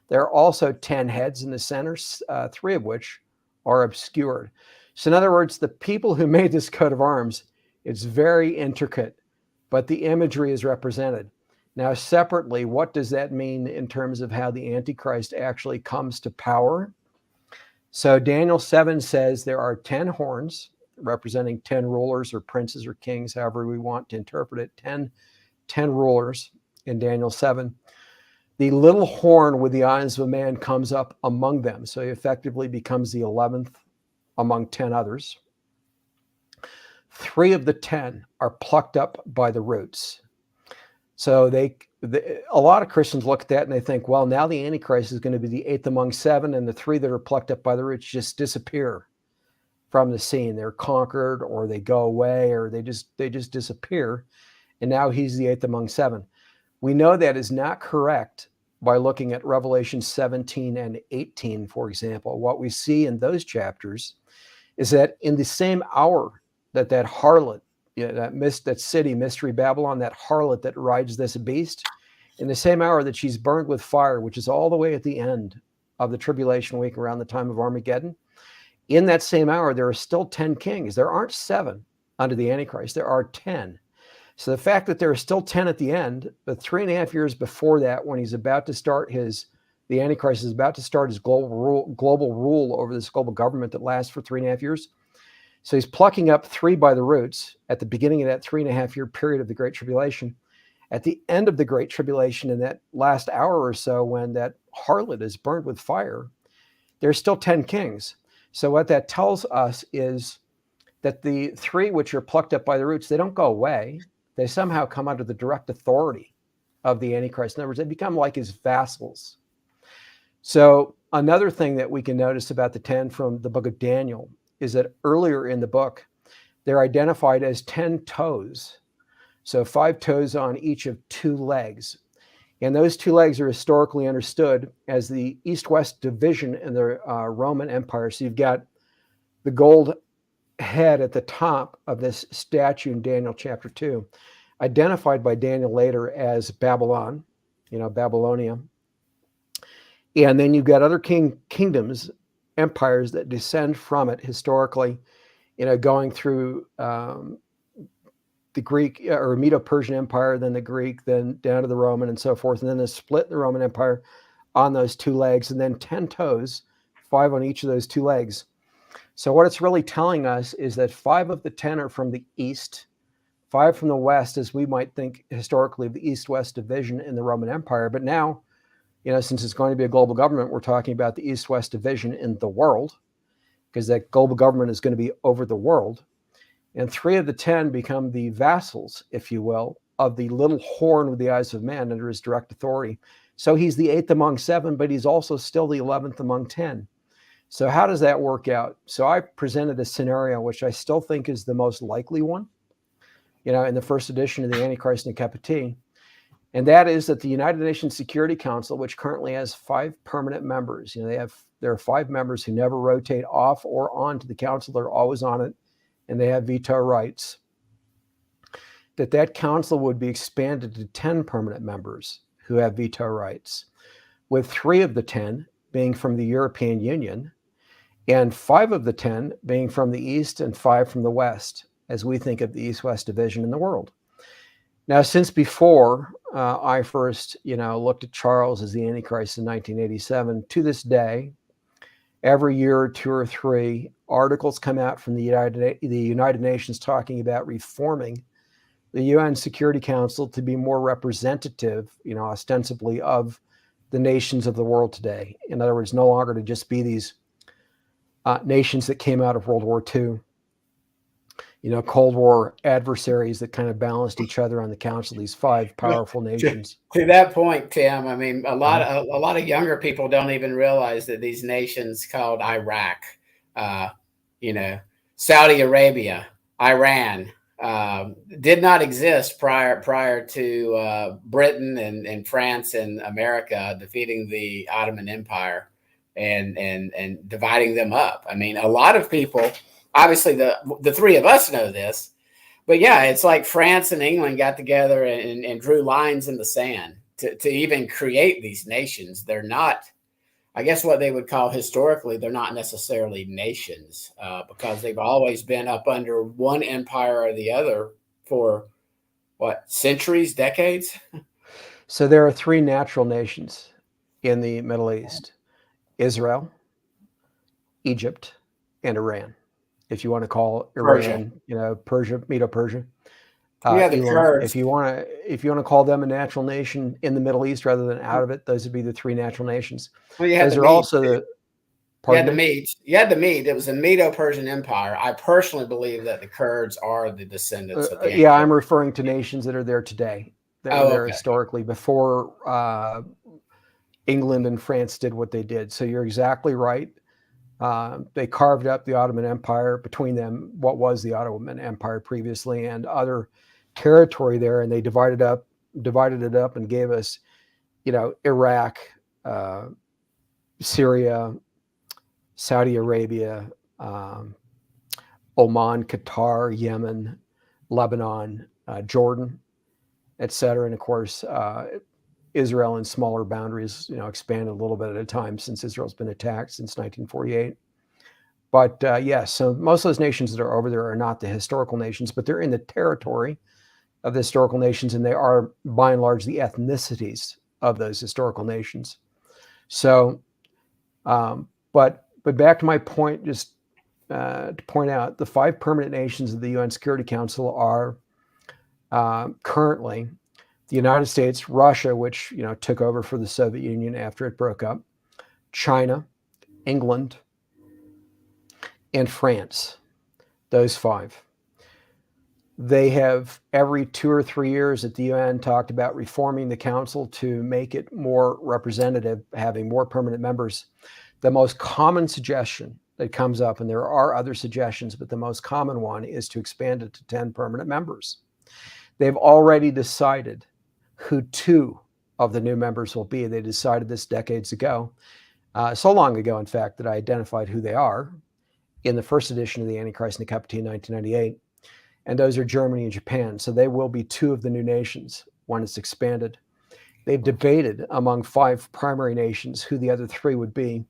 There are also 10 heads in the center, 3 of which are obscured. So in other words, the people who made this coat of arms, it's very intricate, but the imagery is represented. Now, separately, what does that mean in terms of how the Antichrist actually comes to power? So Daniel 7 says there are 10 horns representing 10 rulers or princes or kings, however we want to interpret it, 10 rulers in Daniel 7. The little horn with the eyes of a man comes up among them. So he effectively becomes the 11th among 10 others. 3 of the 10 are plucked up by the roots. So a lot of Christians look at that and they think, well, now the Antichrist is going to be the 8th among 7, and the 3 that are plucked up by the roots just disappear from the scene. They're conquered, or they go away, or they just disappear. And now he's the 8th among 7. We know that is not correct by looking at Revelation 17 and 18, for example. What we see in those chapters is that in the same hour that harlot, that city, Mystery Babylon, that harlot that rides this beast, in the same hour that she's burned with fire, which is all the way at the end of the tribulation week around the time of Armageddon, in that same hour, there are still 10 kings. There aren't 7 under the Antichrist. There are 10. So the fact that there are still 10 at the end, but 3.5 years before that, when he's about to start the Antichrist is about to start his global rule over this global government that lasts for 3.5 years. So he's plucking up 3 by the roots at the beginning of that 3.5 year period of the Great Tribulation. At the end of the Great Tribulation, in that last hour or so, when that harlot is burned with fire, there's still 10 kings. So what that tells us is that the 3 which are plucked up by the roots, they don't go away. They somehow come under the direct authority of the Antichrist. In other words, they become like his vassals. So another thing that we can notice about the 10 from the book of Daniel is that earlier in the book, they're identified as 10 toes. So 5 toes on each of 2 legs. And those 2 legs are historically understood as the east-west division in the Roman Empire. So you've got the gold head at the top of this statue in Daniel chapter 2, identified by Daniel later as Babylon, Babylonia. And then you've got other kingdoms, empires that descend from it historically, going through the Greek or Medo-Persian Empire, then the Greek, then down to the Roman and so forth. And then a split in the Roman Empire on those 2 legs, and then 10 toes, 5 on each of those 2 legs. So what it's really telling us is that 5 of the 10 are from the east, 5 from the west, as we might think historically of the east-west division in the Roman Empire. But now, since it's going to be a global government, we're talking about the east-west division in the world, because that global government is going to be over the world. And 3 of the 10 become the vassals, if you will, of the little horn with the eyes of man under his direct authority. So he's the 8th among 7, but he's also still the 11th among 10. So how does that work out? So I presented a scenario which I still think is the most likely one, in the first edition of the Antichrist and Capiti. And that is that the United Nations Security Council, which currently has 5 permanent members, there are 5 members who never rotate off or on to the council. They're always on it, and they have veto rights. That council would be expanded to 10 permanent members who have veto rights, with 3 of the 10 being from the European Union, and 5 of the 10 being from the East and 5 from the West, as we think of the East-West division in the world. Now, since before I first, looked at Charles as the Antichrist in 1987, to this day, every year, 2 or 3 articles come out from the United Nations talking about reforming the UN Security Council to be more representative, ostensibly of the nations of the world today. In other words, no longer to just be these nations that came out of World War II. Cold War adversaries that kind of balanced each other on the council, these 5 powerful nations. To that point, Tim, I mean, a lot of younger people don't even realize that these nations called Iraq, Saudi Arabia, Iran, did not exist prior to Britain and France and America defeating the Ottoman Empire and dividing them up. I mean, a lot of people, obviously the three of us know this, but yeah, it's like France and England got together and drew lines in the sand to even create these nations. They're not, I guess what they would call historically, they're not necessarily nations because they've always been up under one empire or the other for centuries, decades? So there are 3 natural nations in the Middle East: Israel, Egypt, and Iran. If you want to call Iran, Persia, Medo-Persia. The Kurds. If you want to call them a natural nation in the Middle East rather than out of it, those would be the 3 natural nations. Well, you had those are also the. You had the Medes. It was a Medo-Persian Empire. I personally believe that the Kurds are the descendants of the Yeah, I'm referring to nations that are there today. That were there historically before England and France did what they did. So you're exactly right. They carved up the Ottoman Empire between them, what was the Ottoman Empire previously, and other territory there, and they divided it up and gave us, Iraq, Syria, Saudi Arabia, Oman, Qatar, Yemen, Lebanon, Jordan, etc. And of course, Israel in smaller boundaries, expanded a little bit at a time since Israel's been attacked since 1948. But yes, so most of those nations that are over there are not the historical nations, but they're in the territory of the historical nations, and they are by and large the ethnicities of those historical nations. So, but back to my point, just to point out, the 5 permanent nations of the UN Security Council are currently the United States, Russia, which took over for the Soviet Union after it broke up, China, England, and France. Those 5. They have every 2 or 3 years at the UN talked about reforming the council to make it more representative, having more permanent members. The most common suggestion that comes up, and there are other suggestions, but the most common one is to expand it to 10 permanent members. They've already decided who 2 of the new members will be. They decided this decades ago, so long ago, in fact, that I identified who they are in the first edition of the Antichrist and the Cup of Tea in 1998. And those are Germany and Japan. So they will be 2 of the new nations when it's expanded. They've debated among 5 primary nations who the other 3 would be,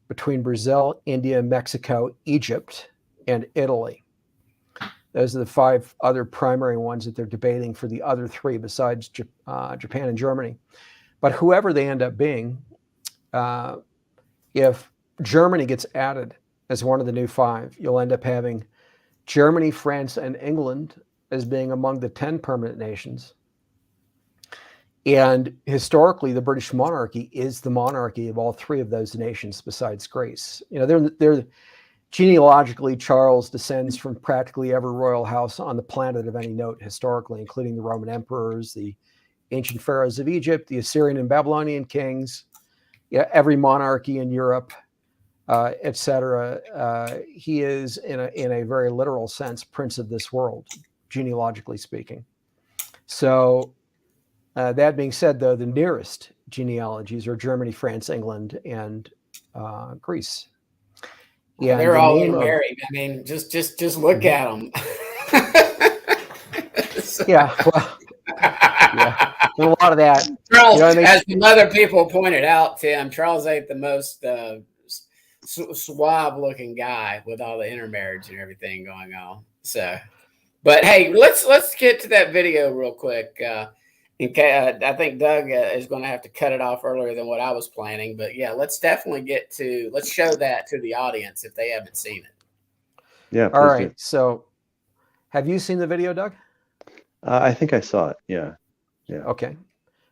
between Brazil, India, Mexico, Egypt, and Italy. Those are the 5 other primary ones that they're debating for the other 3 besides Japan and Germany. But whoever they end up being, if Germany gets added as one of the new 5, you'll end up having Germany, France, and England as being among the 10 permanent nations. And historically, the British monarchy is the monarchy of all 3 of those nations besides Greece. They're genealogically, Charles descends from practically every royal house on the planet of any note historically, including the Roman emperors, the ancient pharaohs of Egypt, the Assyrian and Babylonian kings, every monarchy in Europe, etc. He is, in a very literal sense, prince of this world, genealogically speaking. So that being said, though, the nearest genealogies are Germany, France, England, and Greece. Yeah, they're all married. I mean, just look at them. Yeah, well, yeah, a lot of that. Charles, as some other people pointed out, Tim, Charles ain't the most suave-looking guy with all the intermarriage and everything going on. So, but hey, let's get to that video real quick. I think Doug is going to have to cut it off earlier than what I was planning. But yeah, let's definitely let's show that to the audience if they haven't seen it. Yeah. All right. So have you seen the video, Doug? I think I saw it. Yeah. Yeah. Okay.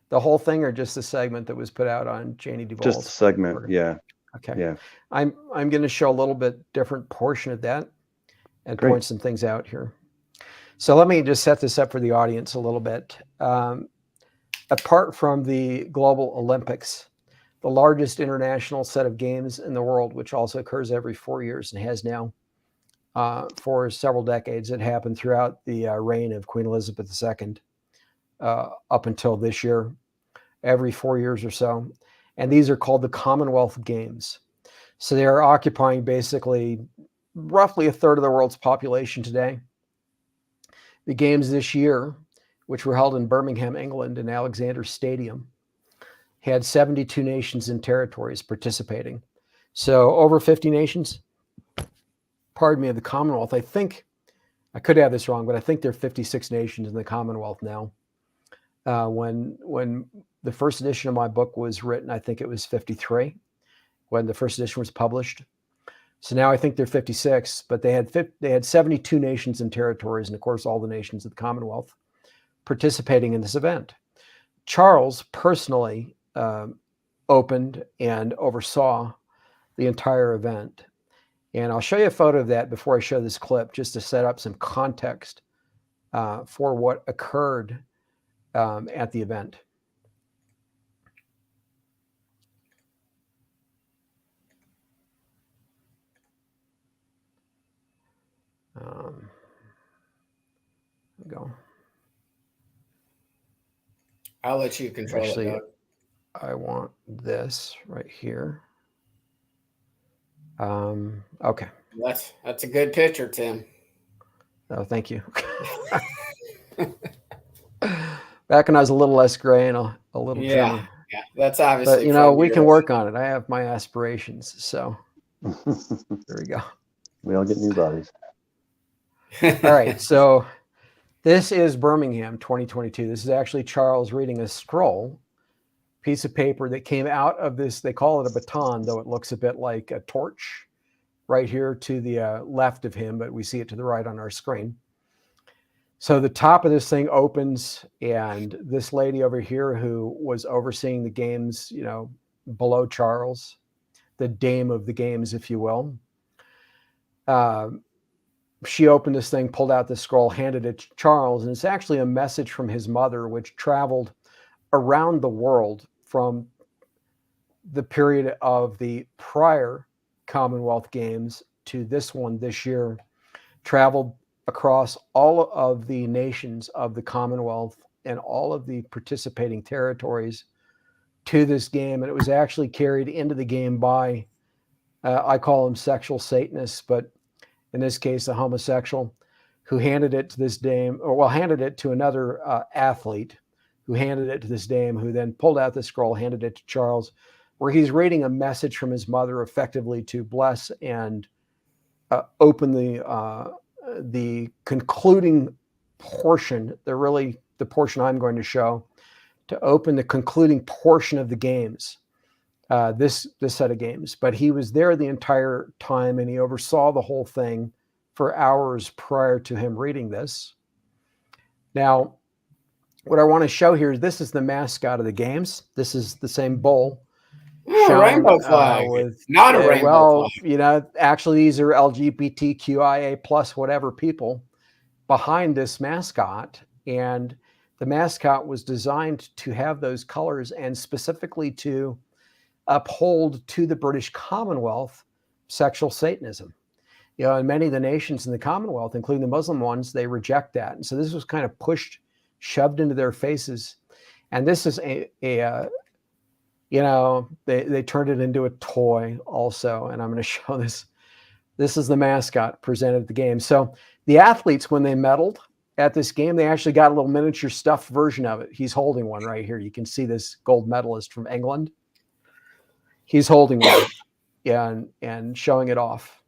The whole thing, or just the segment that was put out on Janie Duvall's? Just a segment. Yeah. Okay. Yeah. I'm going to show a little bit different portion of that. and Great. point some things out here. So let me just set this up for the audience a little bit. Apart from the Global Olympics, the largest international set of games in the world, which also occurs every 4 years and has now for several decades. It happened throughout the reign of Queen Elizabeth II up until this year, every 4 years or so. And these are called the Commonwealth Games. So they are occupying basically roughly a third of the world's population today. The games this year, which were held in Birmingham, England, in Alexander Stadium, had 72 nations and territories participating. So over 50 nations, pardon me, of the Commonwealth. I think, I could have this wrong, but I think there are 56 nations in the Commonwealth now. When the first edition of my book was written, I think it was 53 when the first edition was published. So now I think they're 56, but they had 72 nations and territories, and of course all the nations of the Commonwealth participating in this event. Charles personally opened and oversaw the entire event. And I'll show you a photo of that before I show this clip, just to set up some context for what occurred at the event. There we go. I'll let you control Actually, it, Doug. I want this right here. Okay. That's a good picture, Tim. Oh, thank you. Back when I was a little less gray and a little trimmer. Yeah, that's obviously. But, you know, we can work on it. I have my aspirations. So there we go. We all get new bodies. All right. So this is Birmingham 2022. This is actually Charles reading a scroll, piece of paper that came out of this. They call it a baton, though it looks a bit like a torch right here to the left of him, but we see it to the right on our screen. So the top of this thing opens, and this lady over here who was overseeing the games, you know, below Charles, the dame of the games, if you will, she opened this thing, pulled out the scroll, handed it to Charles, and it's actually a message from his mother, which traveled around the world from the period of the prior Commonwealth Games to this one this year, traveled across all of the nations of the Commonwealth and all of the participating territories to this game. And it was actually carried into the game by, I call them sexual Satanists, but in this case, a homosexual who handed it to this dame, or well, handed it to another athlete who handed it to this dame, who then pulled out the scroll, handed it to Charles, where he's reading a message from his mother effectively to bless and open the concluding portion, the portion I'm going to show, to open the concluding portion of the games, this set of games. But he was there the entire time, and he oversaw the whole thing for hours prior to him reading this. Now, what I want to show here is this is the mascot of the games. This is the same bowl. Oh, rainbow flag. Not a rainbow flag. You know, actually, these are LGBTQIA plus whatever people behind this mascot. And the mascot was designed to have those colors and specifically to uphold to the British Commonwealth sexual Satanism. You know, and many of the nations in the Commonwealth, including the Muslim ones, they reject that. And so this was kind of shoved into their faces. And this is you know, they turned it into a toy also. And I'm going to show this. This is the mascot presented at the game. So the athletes, when they medaled at this game, they actually got a little miniature stuffed version of it. He's holding one right here. You can see this gold medalist from England. He's holding one and showing it off.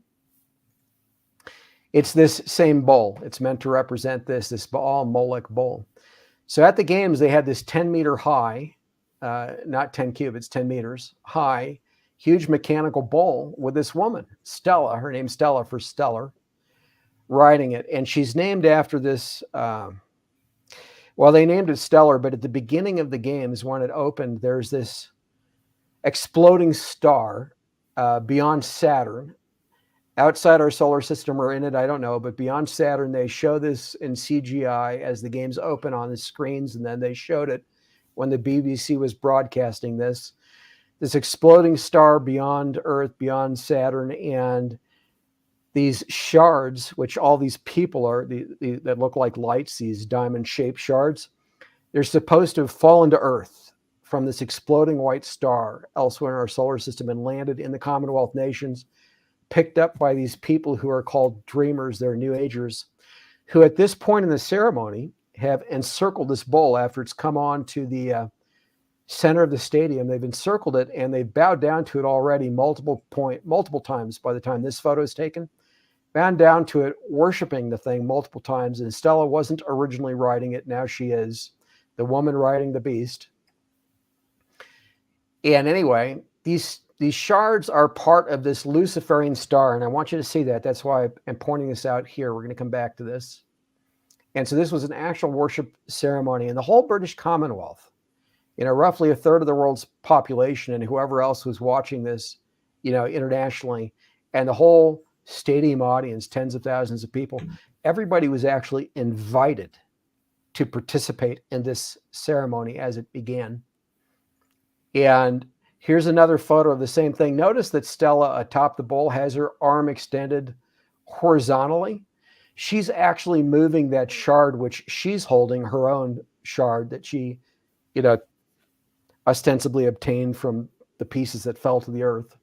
It's this same bowl. It's meant to represent this Baal Molech bowl. So at the games, they had this 10-meter high, not 10 cubits, 10 meters high, huge mechanical bowl with this woman, Stella. Her name's Stella for stellar, riding it. And she's named after this, well, they named it Stellar, but at the beginning of the games, when it opened, there's this exploding star beyond Saturn outside our solar system or in it, I don't know, but beyond Saturn, they show this in CGI as the games open on the screens, and then they showed it when the BBC was broadcasting this exploding star beyond Earth, beyond Saturn, and these shards, which all these people are, that look like lights, these diamond-shaped shards, they're supposed to have fallen to Earth from this exploding white star elsewhere in our solar system and landed in the Commonwealth nations, picked up by these people who are called dreamers, they're New Agers, who at this point in the ceremony have encircled this bowl after it's come on to the center of the stadium. They've encircled it and they've bowed down to it already multiple times by the time this photo is taken. Bowed down to it, worshiping the thing multiple times. And Stella wasn't originally riding it. Now she is the woman riding the beast. And anyway, these shards are part of this Luciferian star. And I want you to see that. That's why I'm pointing this out here. We're going to come back to this. And so this was an actual worship ceremony. And the whole British Commonwealth, roughly a third of the world's population and whoever else was watching this, internationally, and the whole stadium audience, tens of thousands of people, everybody was actually invited to participate in this ceremony as it began. And here's another photo of the same thing. Notice that Stella atop the bowl has her arm extended horizontally. She's actually moving that shard, which she's holding, her own shard that she, ostensibly obtained from the pieces that fell to the earth.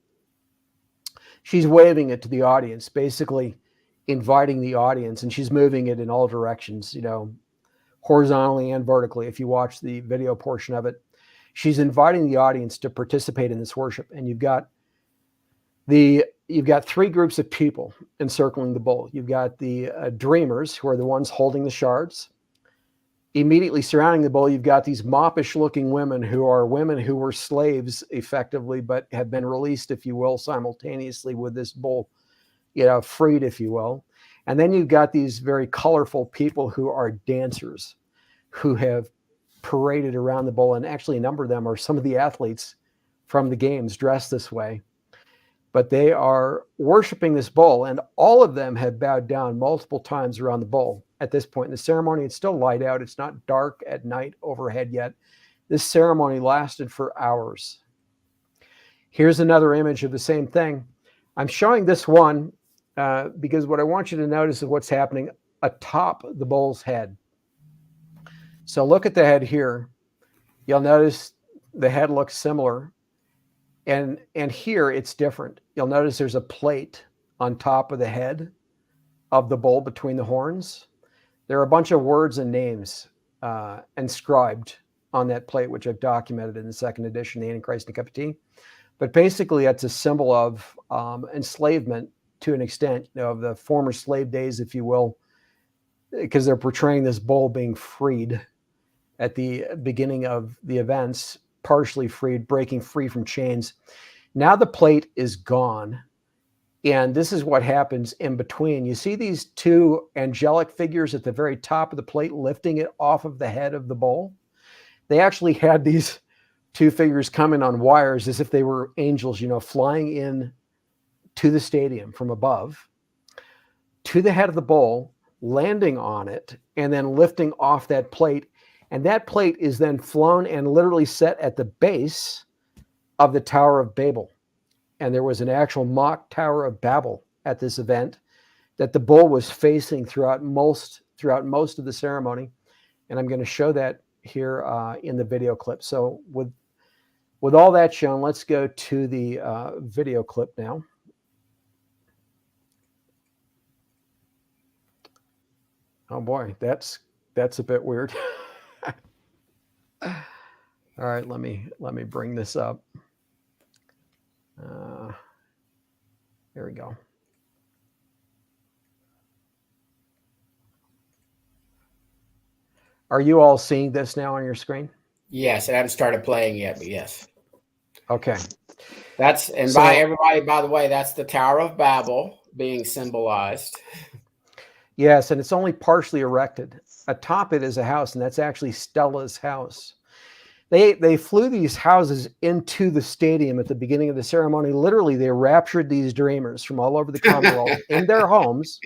She's waving it to the audience, basically inviting the audience, and she's moving it in all directions, horizontally and vertically. If you watch the video portion of it, she's inviting the audience to participate in this worship. And you've got three groups of people encircling the bowl. You've got the dreamers, who are the ones holding the shards. Immediately surrounding the bowl, you've got these moppish-looking women who were slaves, effectively, but have been released, if you will, simultaneously with this bowl, freed, if you will. And then you've got these very colorful people who are dancers, who have paraded around the bowl, and actually a number of them are some of the athletes from the games dressed this way. But they are worshiping this bowl, and all of them have bowed down multiple times around the bowl. At this point in the ceremony, it's still light out. It's not dark at night overhead yet. This ceremony lasted for hours. Here's another image of the same thing. I'm showing this one because what I want you to notice is what's happening atop the bowl's head. So look at the head here. You'll notice the head looks similar. And here it's different. You'll notice there's a plate on top of the head of the bowl between the horns. There are a bunch of words and names inscribed on that plate, which I've documented in the second edition, The AntiChrist and a Cup of Tea. But basically, it's a symbol of enslavement to an extent, of the former slave days, if you will, because they're portraying this bowl being freed at the beginning of the events, partially freed, breaking free from chains. Now the plate is gone. And this is what happens in between. You see these two angelic figures at the very top of the plate lifting it off of the head of the bowl? They actually had these two figures coming on wires as if they were angels, flying in to the stadium from above to the head of the bowl, landing on it, and then lifting off that plate. And that plate is then flown and literally set at the base of the Tower of Babel. And there was an actual mock Tower of Babel at this event that the bull was facing throughout most of the ceremony. And I'm going to show that here in the video clip. So with all that shown, let's go to the video clip now. Oh boy, that's a bit weird. All right, let me bring this up. There we go. Are you all seeing this now on your screen? Yes, I haven't started playing yet, but yes. Okay. By everybody, by the way, that's the Tower of Babel being symbolized. Yes, and it's only partially erected. Atop it is a house, and that's actually Stella's house. They flew these houses into the stadium at the beginning of the ceremony. Literally, they raptured these dreamers from all over the Commonwealth in their homes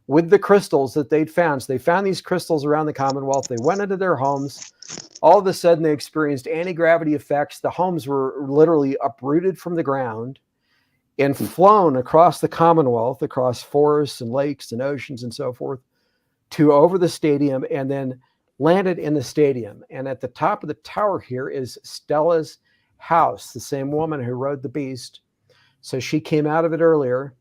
with the crystals that they'd found. So they found these crystals around the Commonwealth. They went into their homes. All of a sudden, they experienced anti-gravity effects. The homes were literally uprooted from the ground and flown across the Commonwealth, across forests and lakes and oceans and so forth, to over the stadium, and then landed in the stadium. And at the top of the tower here is Stella's house, the same woman who rode the beast. So she came out of it earlier.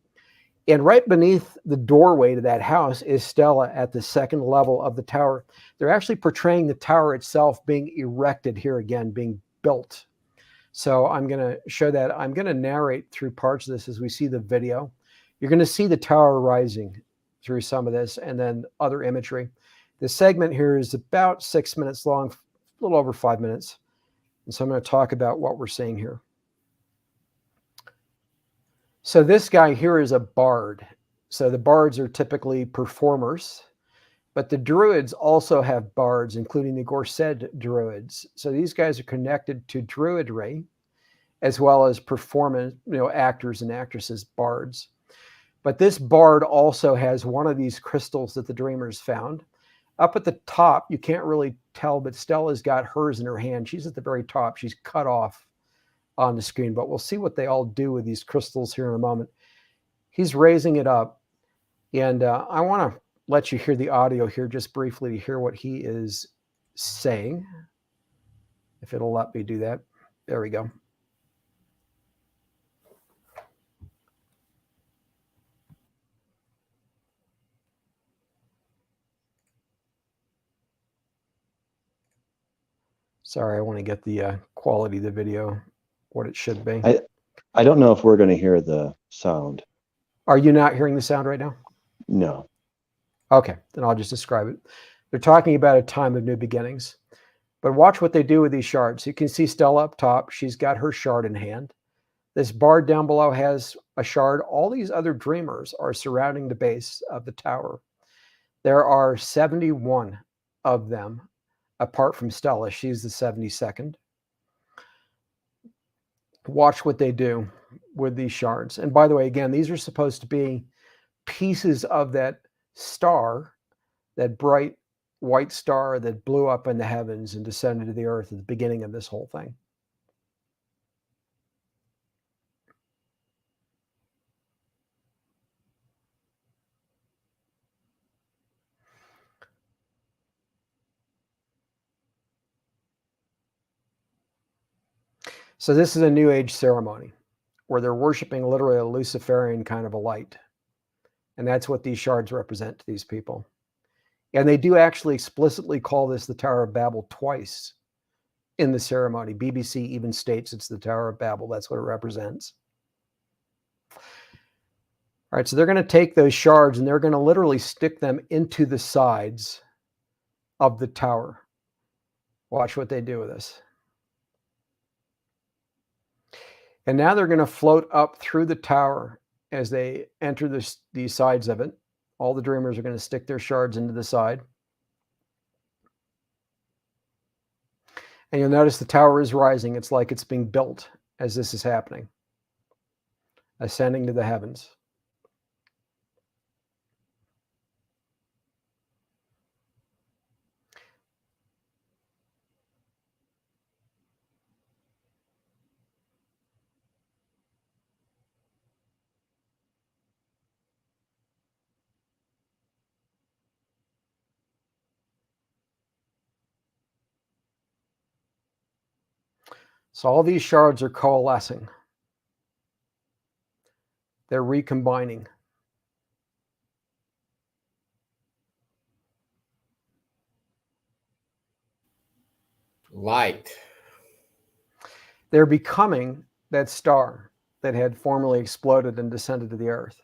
And right beneath the doorway to that house is Stella at the second level of the tower. They're actually portraying the tower itself being erected here again, being built. So I'm going to show that. I'm going to narrate through parts of this as we see the video. You're going to see the tower rising through some of this and then other imagery. This segment here is about 6 minutes long, a little over 5 minutes. And so I'm going to talk about what we're seeing here. So this guy here is a bard. So the bards are typically performers, but the druids also have bards, including the Gorsed druids. So these guys are connected to druidry, as well as performance, actors and actresses, bards. But this bard also has one of these crystals that the dreamers found. Up at the top, you can't really tell, but Stella's got hers in her hand. She's at the very top. She's cut off on the screen, but we'll see what they all do with these crystals here in a moment. He's raising it up, and I want to let you hear the audio here just briefly to hear what he is saying, if it'll let me do that. There we go. Sorry, I want to get the quality of the video, what it should be. I don't know if we're going to hear the sound. Are you not hearing the sound right now? No. Okay, then I'll just describe it. They're talking about a time of new beginnings. But watch what they do with these shards. You can see Stella up top. She's got her shard in hand. This bard down below has a shard. All these other dreamers are surrounding the base of the tower. There are 71 of them, apart from Stella. She's the 72nd. Watch what they do with these shards. And by the way, again, these are supposed to be pieces of that star, that bright white star that blew up in the heavens and descended to the earth at the beginning of this whole thing. So this is a New Age ceremony where they're worshiping literally a Luciferian kind of a light. And that's what these shards represent to these people. And they do actually explicitly call this the Tower of Babel twice in the ceremony. BBC even states it's the Tower of Babel. That's what it represents. All right, so they're going to take those shards and they're going to literally stick them into the sides of the tower. Watch what they do with this. And now they're going to float up through the tower as they enter these sides of it. All the dreamers are going to stick their shards into the side. And you'll notice the tower is rising. It's like it's being built as this is happening, ascending to the heavens. So all these shards are coalescing. They're recombining. Light. They're becoming that star that had formerly exploded and descended to the earth.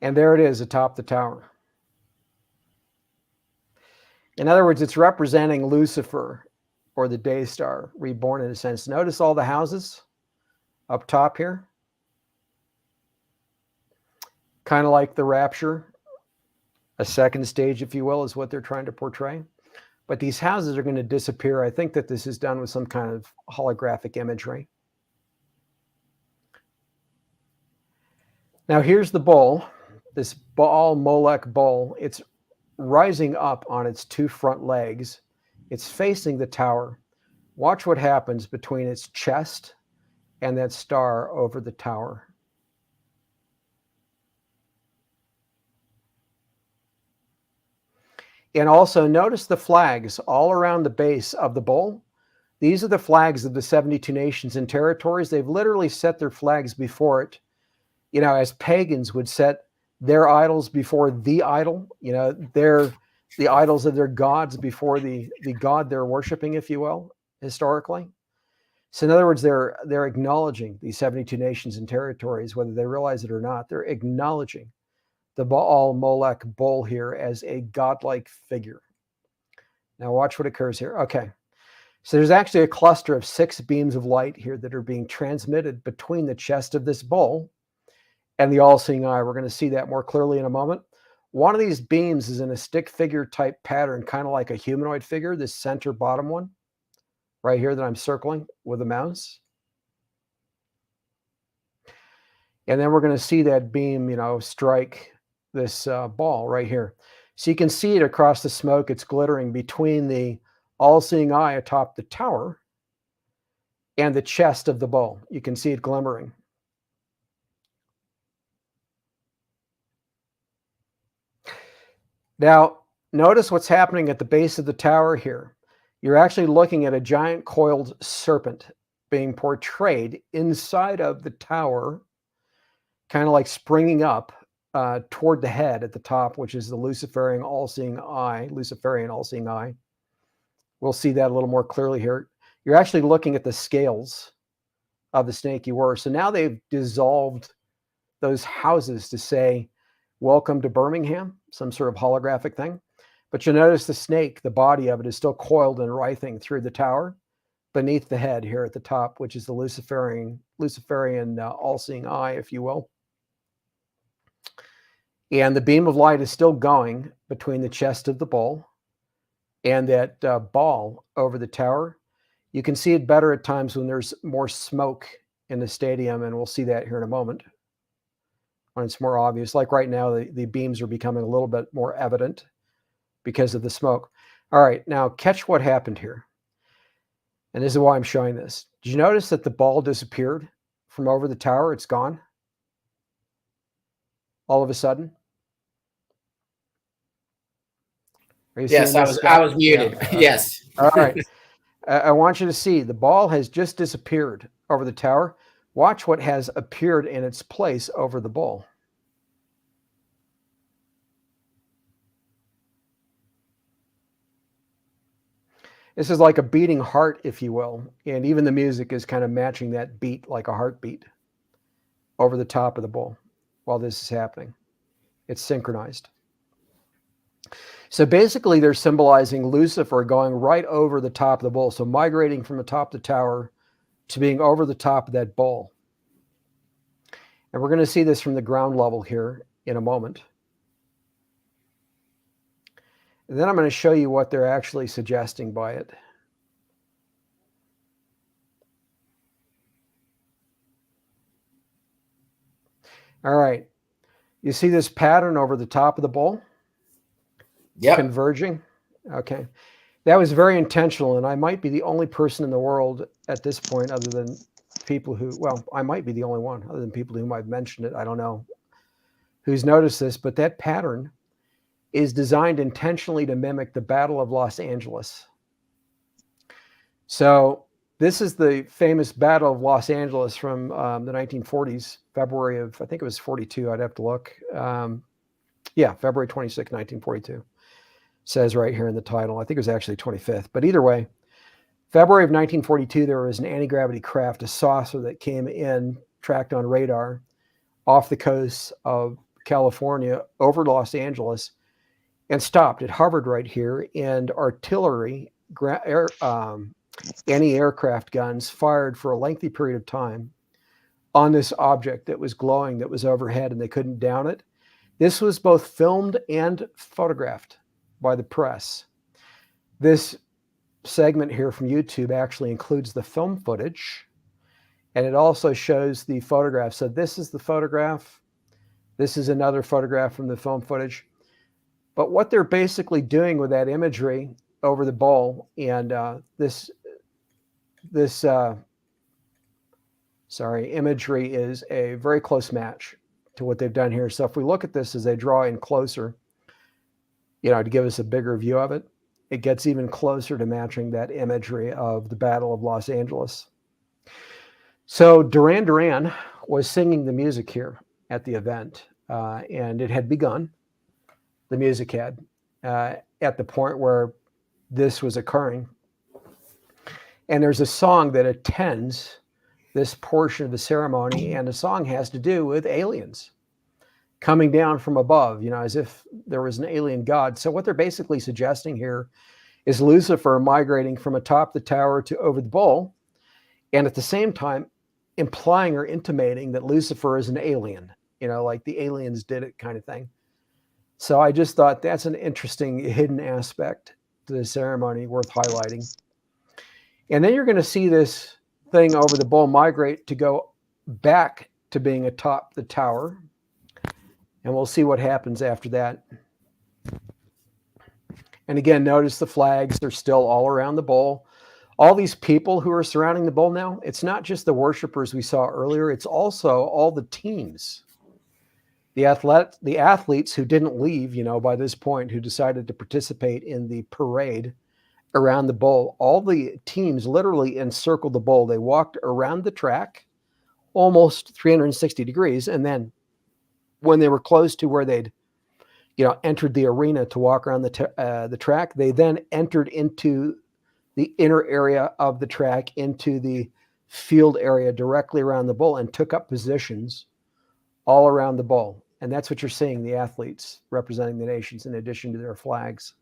And there it is atop the tower. In other words, it's representing Lucifer, or the day star, reborn in a sense. Notice all the houses up top here. Kind of like the rapture A second stage, if you will, is what they're trying to portray. But these houses are going to disappear. I think that this is done with some kind of holographic imagery. Now here's the bull, this Baal Molech bull. It's rising up on its two front legs. It's facing the tower. Watch what happens between its chest and that star over the tower. And also notice the flags all around the base of the bull. These are the flags of the 72 nations and territories. They've literally set their flags before it, you know, as pagans would set their idols before the idol, you know, the idols of their gods before the God they're worshiping, if you will, historically. So in other words, they're acknowledging these 72 nations and territories, whether they realize it or not. They're acknowledging the Baal Molech bull here as a godlike figure. Now watch what occurs here. Okay. So there's actually a cluster of 6 beams of light here that are being transmitted between the chest of this bull and the all-seeing eye. We're going to see that more clearly in a moment. One of these beams is in a stick figure type pattern, kind of like a humanoid figure, this center bottom one right here that I'm circling with a mouse. And then we're going to see that beam, you know, strike this ball right here. So you can see it across the smoke. It's glittering between the all-seeing eye atop the tower and the chest of the bull. You can see it glimmering. Now, notice what's happening at the base of the tower here. You're actually looking at a giant coiled serpent being portrayed inside of the tower, kind of like springing up toward the head at the top, which is the Luciferian all-seeing eye. We'll see that a little more clearly here. You're actually looking at the scales of the snake you were. So now they've dissolved those houses to say, welcome to Birmingham, some sort of holographic thing. But you'll notice the snake, the body of it is still coiled and writhing through the tower beneath the head here at the top, which is the Luciferian all-seeing eye, if you will. And the beam of light is still going between the chest of the bull and that ball over the tower. You can see it better at times when there's more smoke in the stadium, and we'll see that here in a moment when it's more obvious. Like right now, the beams are becoming a little bit more evident because of the smoke. All right, now catch what happened here. And this is why I'm showing this. Did you notice that the ball disappeared from over the tower? It's gone all of a sudden. Yes, I was muted. Yeah. Yes. All right. I want you to see the ball has just disappeared over the tower. Watch what has appeared in its place over the bull. This is like a beating heart, if you will. And even the music is kind of matching that beat like a heartbeat over the top of the bull while this is happening. It's synchronized. So basically, they're symbolizing Lucifer going right over the top of the bull. So migrating from the top of the tower to being over the top of that bull. And we're going to see this from the ground level here in a moment. And then I'm going to show you what they're actually suggesting by it. All right. You see this pattern over the top of the bull? Yep. Converging. Okay. That was very intentional, and I might be the only person in the world at this point, other than people who, well, I might be the only one, other than people whom I've mentioned it, I don't know, who's noticed this, but that pattern is designed intentionally to mimic the Battle of Los Angeles. So this is the famous Battle of Los Angeles from the 1940s, February of, I think it was 42, I'd have to look. Yeah, February 26, 1942. Says right here in the title. I think it was actually 25th. But either way, February of 1942, there was an anti-gravity craft, a saucer that came in, tracked on radar, off the coast of California, over Los Angeles, and stopped. It hovered right here, and artillery, anti-aircraft guns fired for a lengthy period of time on this object that was glowing, that was overhead, and they couldn't down it. This was both filmed and photographed by the press. This segment here from YouTube actually includes the film footage, and it also shows the photograph. So this is the photograph. This is another photograph from the film footage. But what they're basically doing with that imagery over the bowl, and this imagery is a very close match to what they've done here. So if we look at this as they draw in closer, to give us a bigger view of it, it gets even closer to matching that imagery of the Battle of Los Angeles. So Duran Duran was singing the music here at the event, and it had begun. The music had at the point where this was occurring. And there's a song that attends this portion of the ceremony, and the song has to do with aliens coming down from above, as if there was an alien god. So what they're basically suggesting here is Lucifer migrating from atop the tower to over the bowl, and at the same time implying or intimating that Lucifer is an alien, like the aliens did it kind of thing. So I just thought that's an interesting hidden aspect to the ceremony worth highlighting. And then you're going to see this thing over the bowl migrate to go back to being atop the tower. And we'll see what happens after that. And again, notice the flags. They're still all around the bowl. All these people who are surrounding the bowl now, it's not just the worshipers we saw earlier. It's also all the teams. The athletes who didn't leave, by this point, who decided to participate in the parade around the bowl. All the teams literally encircled the bowl. They walked around the track almost 360 degrees. And then when they were close to where they'd, entered the arena to walk around the track, they then entered into the inner area of the track, into the field area directly around the bowl, and took up positions all around the bowl. And that's what you're seeing, the athletes representing the nations in addition to their flags.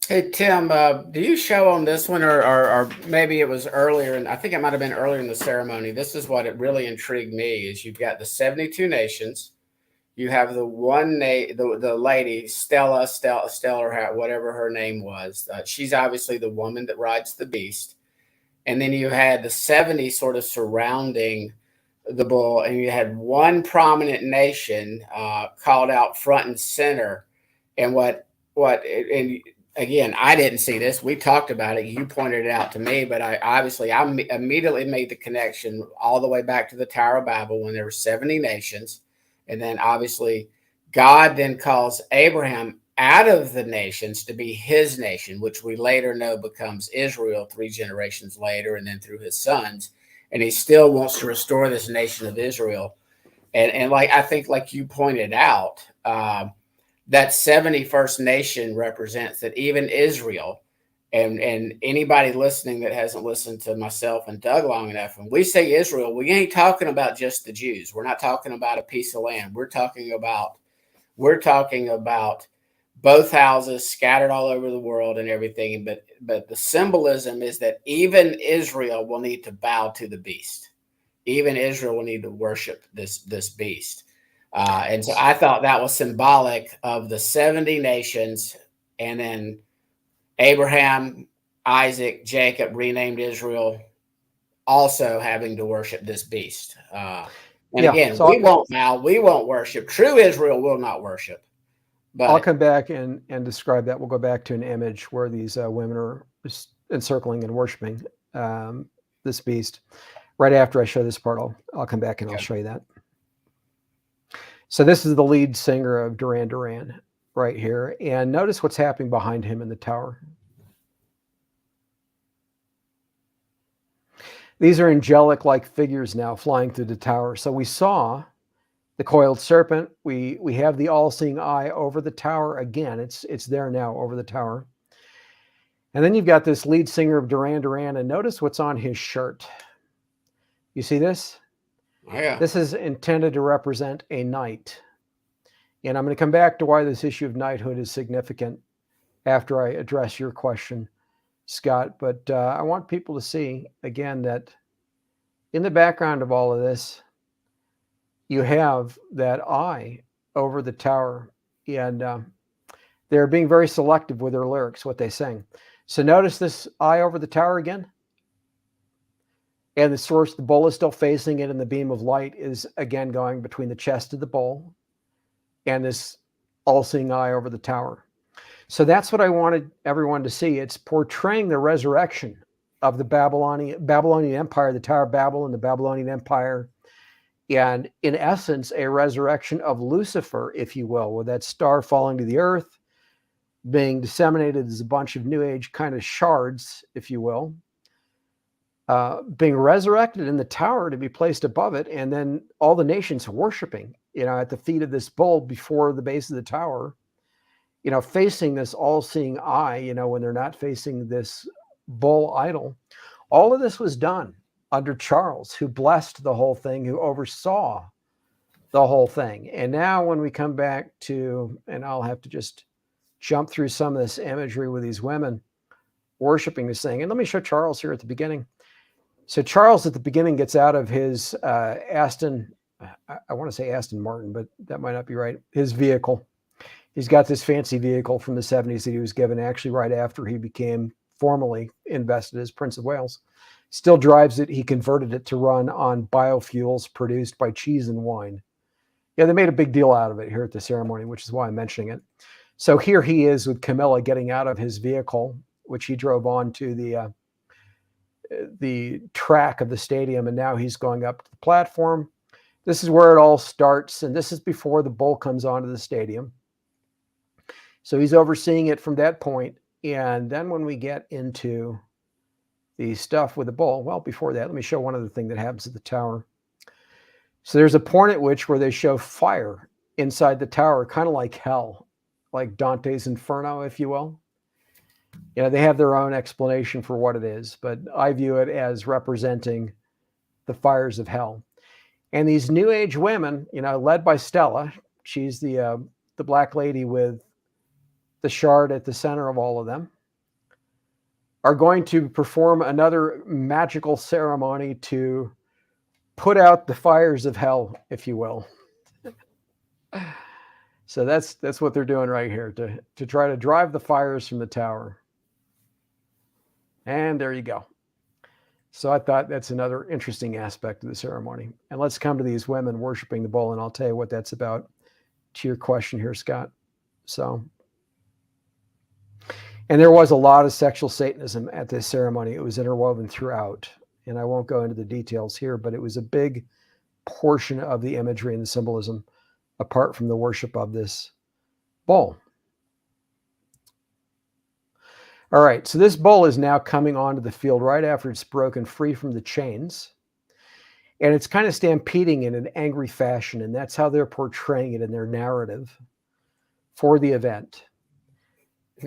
Hey, Tim, do you show on this one, or maybe it was earlier, and I think it might have been earlier in the ceremony. This is what it really intrigued me, is you've got the 72 nations. You have the lady, Stella, or whatever her name was. She's obviously the woman that rides the beast. And then you had the 70 sort of surrounding the bull, and you had one prominent nation called out front and center. And and again, I didn't see this. We talked about it. You pointed it out to me, but I immediately made the connection all the way back to the Tower of Babel when there were 70 nations. And then obviously God then calls Abraham out of the nations to be his nation, which we later know becomes Israel 3 generations later, and then through his sons. And he still wants to restore this nation of Israel. And I think like you pointed out, that 71st nation represents that even Israel, and anybody listening that hasn't listened to myself and Doug long enough, when we say Israel, we ain't talking about just the Jews. We're not talking about a piece of land. We're talking about both houses scattered all over the world and everything. But the symbolism is that even Israel will need to bow to the beast. Even Israel will need to worship this beast. And so I thought that was symbolic of the 70 nations, and then Abraham, Isaac, Jacob, renamed Israel, also having to worship this beast. Again, we won't bow, we won't worship. True Israel will not worship. But I'll come back and describe that. We'll go back to an image where these women are encircling and worshiping this beast. Right after I show this part, I'll come back and I'll show you that. So this is the lead singer of Duran Duran right here. And notice what's happening behind him in the tower. These are angelic-like figures now flying through the tower. So we saw the coiled serpent. We have the all-seeing eye over the tower again. It's there now over the tower. And then you've got this lead singer of Duran Duran, and notice what's on his shirt. You see this? Yeah. This is intended to represent a knight. And I'm going to come back to why this issue of knighthood is significant after I address your question, Scott. But I want people to see, again, that in the background of all of this, you have that eye over the tower, and they're being very selective with their lyrics, what they sing. So notice this eye over the tower again. And the source, the bull is still facing it, and the beam of light is again going between the chest of the bull and this all-seeing eye over the tower. So that's what I wanted everyone to see. It's portraying the resurrection of the Babylonian Empire, the Tower of Babel and the Babylonian Empire, and in essence, a resurrection of Lucifer, if you will, with that star falling to the earth, being disseminated as a bunch of New Age kind of shards, if you will, being resurrected in the tower to be placed above it, and then all the nations worshiping, at the feet of this bull before the base of the tower, facing this all-seeing eye, when they're not facing this bull idol. All of this was done under Charles, who blessed the whole thing, who oversaw the whole thing. And now when we come back to, and I'll have to just jump through some of this imagery with these women worshiping this thing. And let me show Charles here at the beginning. So Charles at the beginning gets out of his Aston, I want to say Aston Martin, but that might not be right, his vehicle. He's got this fancy vehicle from the 70s that he was given actually right after he became formally invested as Prince of Wales. Still drives it. He converted it to run on biofuels produced by cheese and wine. Yeah, they made a big deal out of it here at the ceremony, which is why I'm mentioning it. So here he is with Camilla getting out of his vehicle, which he drove on to the track of the stadium, and now he's going up to the platform. This is where it all starts, and this is before the bull comes onto the stadium. So he's overseeing it from that point. And then when we get into the stuff with the bull, well, before that, let me show one other thing that happens at the tower. So there's a point at which where they show fire inside the tower, kind of like hell, like Dante's Inferno, if you will. They have their own explanation for what it is, but I view it as representing the fires of hell. And these New Age women, led by Stella, she's the black lady with the shard at the center of all of them, are going to perform another magical ceremony to put out the fires of hell, if you will. So that's what they're doing right here, to try to drive the fires from the tower. And there you go. So I thought that's another interesting aspect of the ceremony. And let's come to these women worshiping the bull, and I'll tell you what that's about to your question here, Scott. And there was a lot of sexual Satanism at this ceremony. It was interwoven throughout. And I won't go into the details here, but it was a big portion of the imagery and the symbolism apart from the worship of this bull. All right, so this bull is now coming onto the field right after it's broken free from the chains. And it's kind of stampeding in an angry fashion, and that's how they're portraying it in their narrative for the event.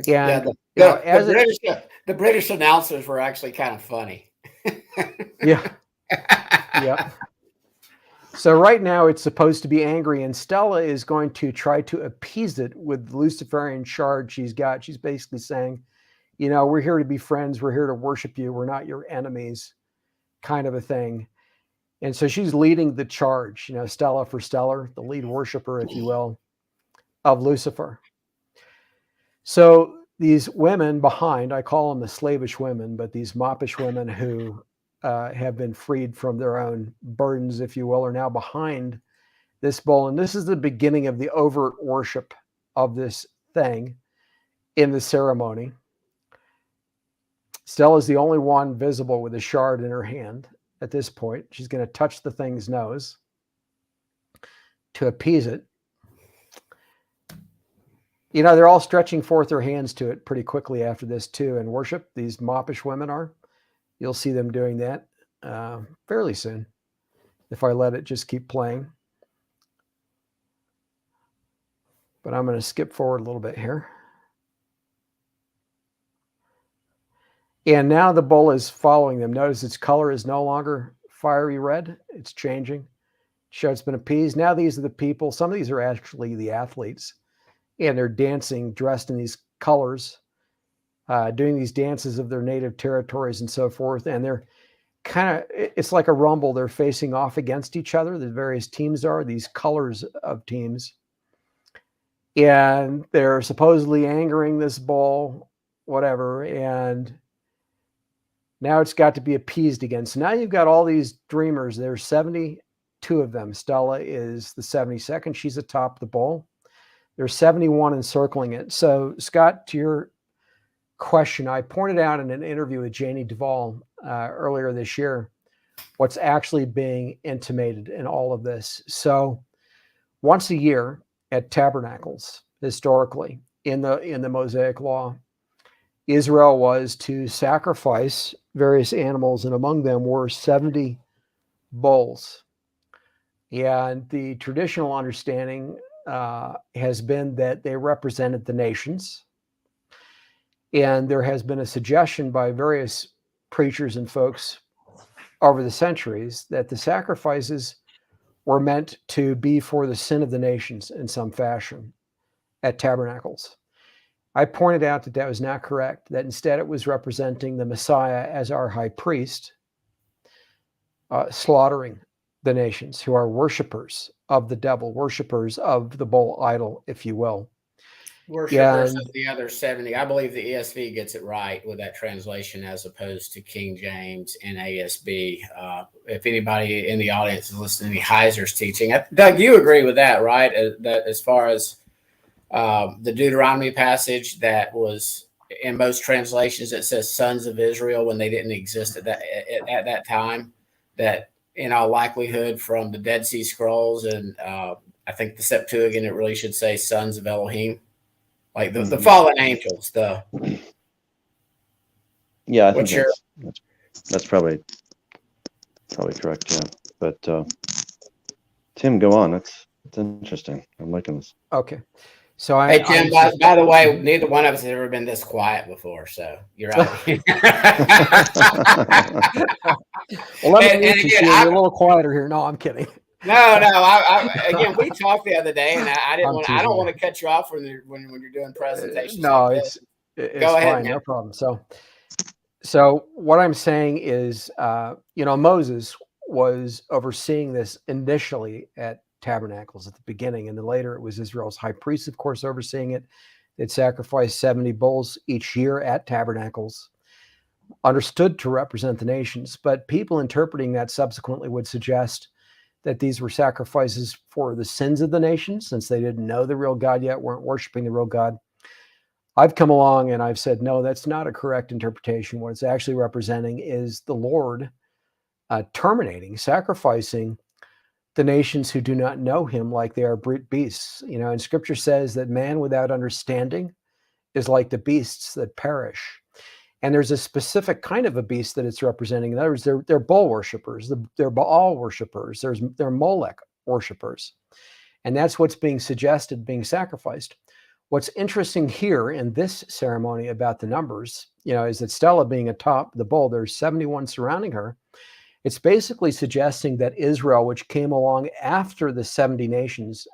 And the British announcers were actually kind of funny. Yeah. So right now it's supposed to be angry, and Stella is going to try to appease it with the Luciferian shard she's got. She's basically saying, we're here to be friends. We're here to worship you. We're not your enemies, kind of a thing. And so she's leading the charge, Stella for Stellar, the lead worshiper, if you will, of Lucifer. So these women behind, I call them the slavish women, but these moppish women who have been freed from their own burdens, if you will, are now behind this bull. And this is the beginning of the overt worship of this thing in the ceremony. Stella is the only one visible with a shard in her hand at this point. She's going to touch the thing's nose to appease it. They're all stretching forth their hands to it pretty quickly after this too. And worship, these moppish women are. You'll see them doing that fairly soon if I let it just keep playing. But I'm going to skip forward a little bit here. And now the bull is following them. Notice its color is no longer fiery red. It's changing. Show it's been appeased. Now these are the people. Some of these are actually the athletes. And they're dancing, dressed in these colors, doing these dances of their native territories and so forth. And they're it's like a rumble. They're facing off against each other. The various teams are, these colors of teams. And they're supposedly angering this bull, whatever. And now it's got to be appeased again. So now you've got all these dreamers. There's 72 of them. Stella is the 72nd. She's atop the bull. There's 71 encircling it. So, Scott, to your question, I pointed out in an interview with Janie Duvall earlier this year what's actually being intimated in all of this. So, once a year at Tabernacles, historically, in the Mosaic Law, Israel was to sacrifice various animals, and among them were 70 bulls. And the traditional understanding has been that they represented the nations. And there has been a suggestion by various preachers and folks over the centuries that the sacrifices were meant to be for the sin of the nations in some fashion at Tabernacles. I pointed out that that was not correct, that instead it was representing the Messiah as our high priest, slaughtering the nations who are worshipers of the devil, worshipers of the bull idol, if you will. Worshippers of the other 70. I believe the ESV gets it right with that translation as opposed to King James and ASB. If anybody in the audience is listening to Heiser's teaching, Doug, you agree with that, right? That as far as the Deuteronomy passage that was in most translations, it says sons of Israel when they didn't exist at that time, that in all likelihood from the Dead Sea Scrolls and I think the Septuagint, it really should say sons of Elohim, like the fallen angels. Yeah, I think that's probably correct. Yeah, but Tim, go on. It's interesting. I'm liking this. Okay. So hey, Tim, by the way, neither one of us has ever been this quiet before, so you're right. Well, let me again, you're a little quieter here. No, I'm kidding. No. Again, we talked the other day, and I don't want to cut you off when you're doing presentations. No, like it's Go ahead, fine, man. No problem. So what I'm saying is, Moses was overseeing this initially at Tabernacles at the beginning, and then later it was Israel's high priest, of course, overseeing it. They'd sacrifice 70 bulls each year at Tabernacles, understood to represent the nations, but people interpreting that subsequently would suggest that these were sacrifices for the sins of the nations, since they didn't know the real God yet, weren't worshiping the real God. I've come along and I've said, no, that's not a correct interpretation. What it's actually representing is the Lord terminating, sacrificing the nations who do not know him like they are brute beasts. And scripture says that man without understanding is like the beasts that perish. And there's a specific kind of a beast that it's representing. In other words, they're bull worshipers, they're Baal worshipers, they're Molech worshipers. And that's what's being suggested, being sacrificed. What's interesting here in this ceremony about the numbers, is that Stella being atop the bull, there's 71 surrounding her. It's basically suggesting that Israel, which came along after the 70 nations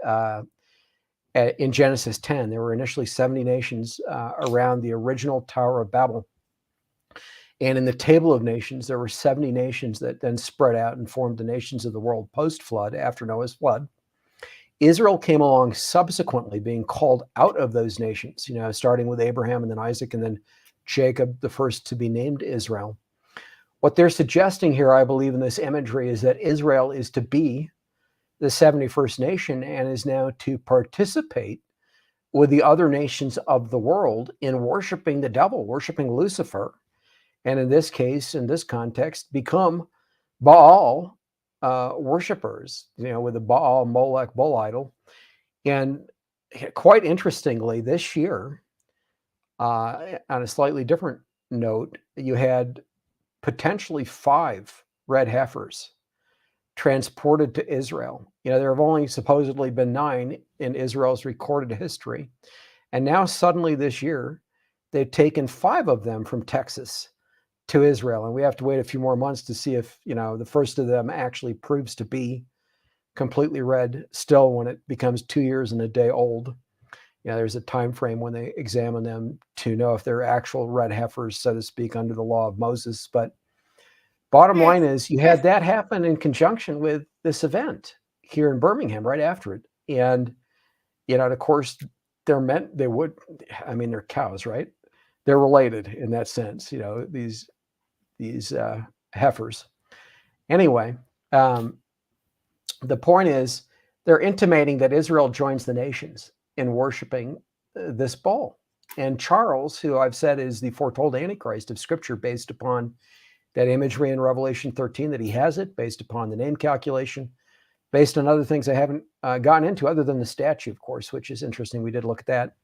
in Genesis 10, there were initially 70 nations around the original Tower of Babel. And in the Table of Nations, there were 70 nations that then spread out and formed the nations of the world post-flood, after Noah's flood. Israel came along subsequently, being called out of those nations, starting with Abraham and then Isaac and then Jacob, the first to be named Israel. What they're suggesting here, I believe, in this imagery is that Israel is to be the 71st nation and is now to participate with the other nations of the world in worshiping the devil, worshiping Lucifer. And in this case, in this context, become Baal worshipers, with the Baal Molech bull idol. And quite interestingly, this year, on a slightly different note, you had potentially 5 red heifers transported to Israel. There have only supposedly been 9 in Israel's recorded history. And now suddenly this year, they've taken 5 of them from Texas to Israel. And we have to wait a few more months to see if, the first of them actually proves to be completely red still when it becomes 2 years and a day old. There's a time frame when they examine them to know if they're actual red heifers, so to speak, under the law of Moses. But bottom line is, you had that happen in conjunction with this event here in Birmingham right after it. And, of course, they would, I mean, they're cows, right? They're related in that sense, you know, these heifers. Anyway, the point is they're intimating that Israel joins the nations in worshiping this bull. And Charles, who I've said is the foretold Antichrist of Scripture based upon that imagery in Revelation 13, that he has it, based upon the name calculation, based on other things I haven't gotten into other than the statue, of course, which is interesting. We did look at that.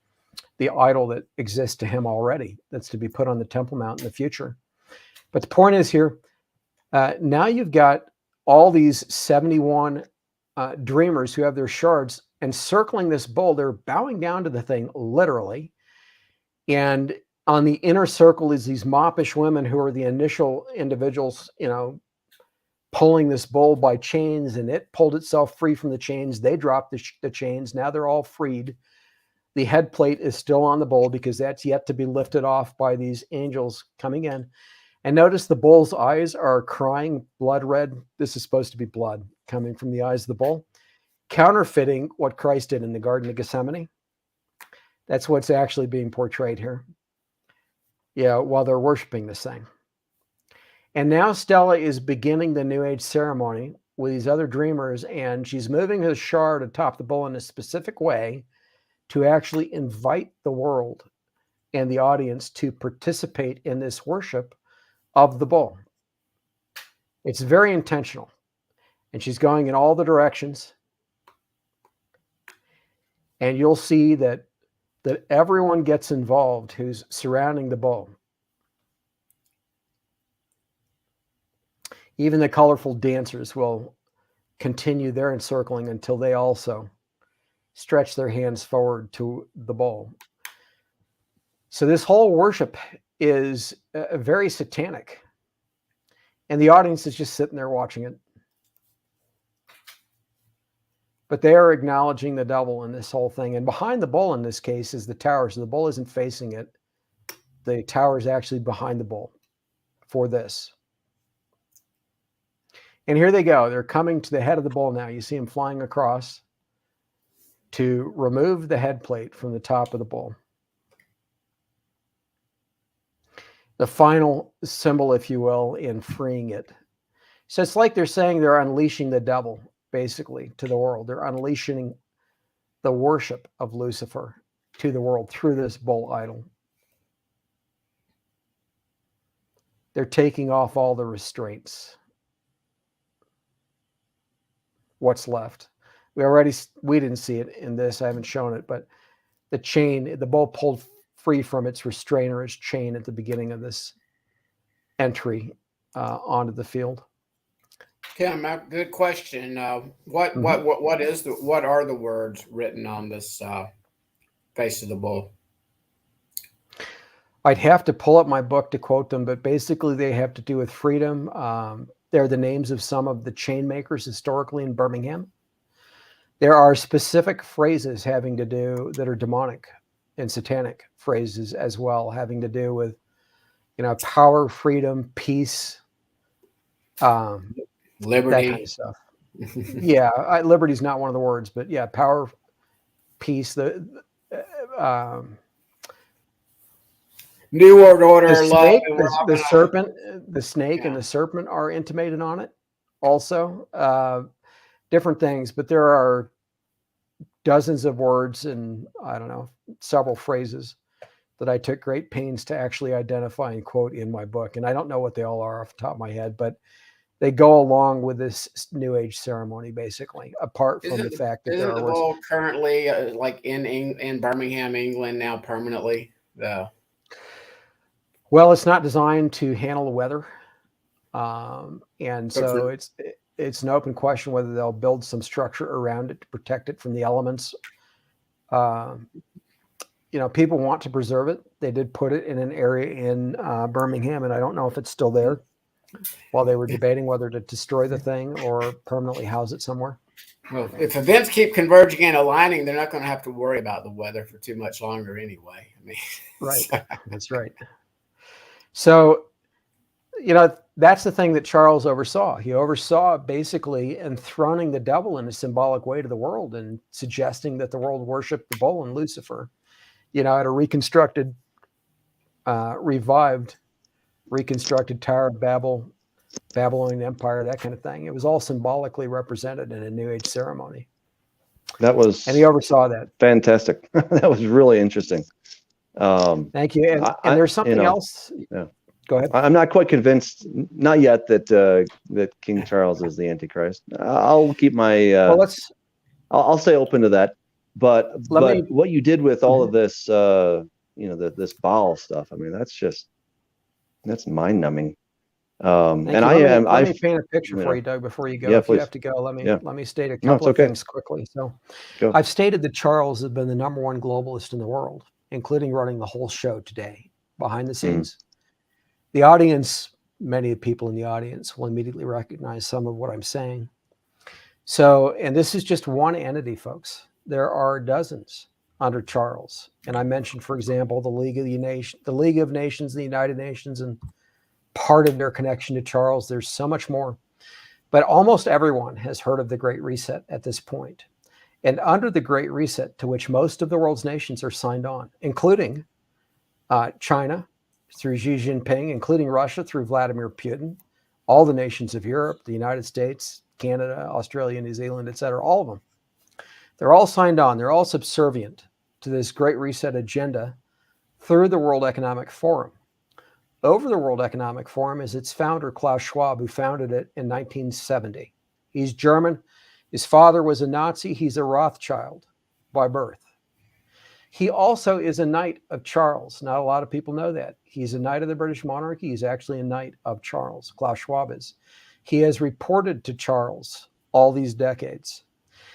The idol that exists to him already, that's to be put on the Temple Mount in the future. But the point is here, now you've got all these 71 dreamers who have their shards encircling this bull. They're bowing down to the thing, literally. And on the inner circle is these moppish women who are the initial individuals, you know, pulling this bull by chains, and it pulled itself free from the chains. They dropped the chains. Now they're all freed. The head plate is still on the bull because that's yet to be lifted off by these angels coming in. And notice the bull's eyes are crying blood red. This is supposed to be blood coming from the eyes of the bull, counterfeiting what Christ did in the Garden of Gethsemane. That's what's actually being portrayed here. Yeah, while they're worshiping this thing. And now Stella is beginning the New Age ceremony with these other dreamers, and she's moving her shard atop the bull in a specific way to actually invite the world and the audience to participate in this worship of the bull. It's very intentional. And she's going in all the directions. And you'll see that everyone gets involved who's surrounding the bull. Even the colorful dancers will continue their encircling until they also stretch their hands forward to the bull. So this whole worship is very satanic. And the audience is just sitting there watching it. But they are acknowledging the devil in this whole thing. And behind the bull in this case is the tower. So the bull isn't facing it. The tower is actually behind the bull for this. And here they go. They're coming to the head of the bull now. You see him flying across to remove the head plate from the top of the bull. The final symbol, if you will, in freeing it. So it's like they're saying they're unleashing the devil, basically, to the world. They're unleashing the worship of Lucifer to the world through this bull idol. They're taking off all the restraints. What's left? We didn't see it in this. I haven't shown it, but the chain, the bull pulled free from its restrainer, its chain at the beginning of this entry onto the field. Tim, good question. What are the words written on this face of the bull? I'd have to pull up my book to quote them, but basically they have to do with freedom. They're the names of some of the chain makers historically in Birmingham. There are specific phrases having to do that are demonic and satanic phrases as well, having to do with, you know, power, freedom, peace, liberty, that kind of stuff. Yeah, liberty is not one of the words, but yeah, power, peace, the New World Order, the love, snake, the serpent, the snake and the serpent are intimated on it also. Different things, but there are dozens of words and I don't know, several phrases that I took great pains to actually identify and quote in my book. And I don't know what they all are off the top of my head, but they go along with this New Age ceremony, basically, apart from the fact that isn't the bull currently like in Birmingham, England now permanently? Well, it's not designed to handle the weather. And so it's an open question whether they'll build some structure around it to protect it from the elements. You know, people want to preserve it. They did put it in an area in Birmingham, and I don't know if it's still there while they were debating whether to destroy the thing or permanently house it somewhere. Well, if events keep converging and aligning, they're not going to have to worry about the weather for too much longer anyway. I mean, right. That's right. So, you know, that's the thing that Charles oversaw. He oversaw basically enthroning the devil in a symbolic way to the world and suggesting that the world worshiped the bull and Lucifer, at a reconstructed, reconstructed Tower of Babel, Babylonian Empire, that kind of thing. It was all symbolically represented in a New Age ceremony. And he oversaw that. Fantastic. That was really interesting. Thank you. And there's something else. Yeah. Go ahead. I'm not quite convinced, not yet, that King Charles is the Antichrist. I'll keep my. I'll stay open to that. But what you did with all of this, this Baal stuff. I mean, that's mind numbing. Let me paint a picture for you, Doug, before you go. If you have to go, let me state a couple of things quickly. So I've stated that Charles has been the #1 globalist in the world, including running the whole show today behind the scenes. The audience, many people in the audience will immediately recognize some of what I'm saying. So, and this is just one entity, folks. There are dozens under Charles. And I mentioned, for example, the League of Nations, the United Nations, and part of their connection to Charles. There's so much more. But almost everyone has heard of the Great Reset at this point. And under the Great Reset, to which most of the world's nations are signed on, including China through Xi Jinping, including Russia through Vladimir Putin, all the nations of Europe, the United States, Canada, Australia, New Zealand, etc., all of them. They're all signed on. They're all subservient to this Great Reset agenda through the World Economic Forum. Over the World Economic Forum is its founder, Klaus Schwab, who founded it in 1970. He's German. His father was a Nazi. He's a Rothschild by birth. He also is a Knight of Charles. Not a lot of people know that. He's a Knight of the British monarchy. He's actually a Knight of Charles. Klaus Schwab is. He has reported to Charles all these decades.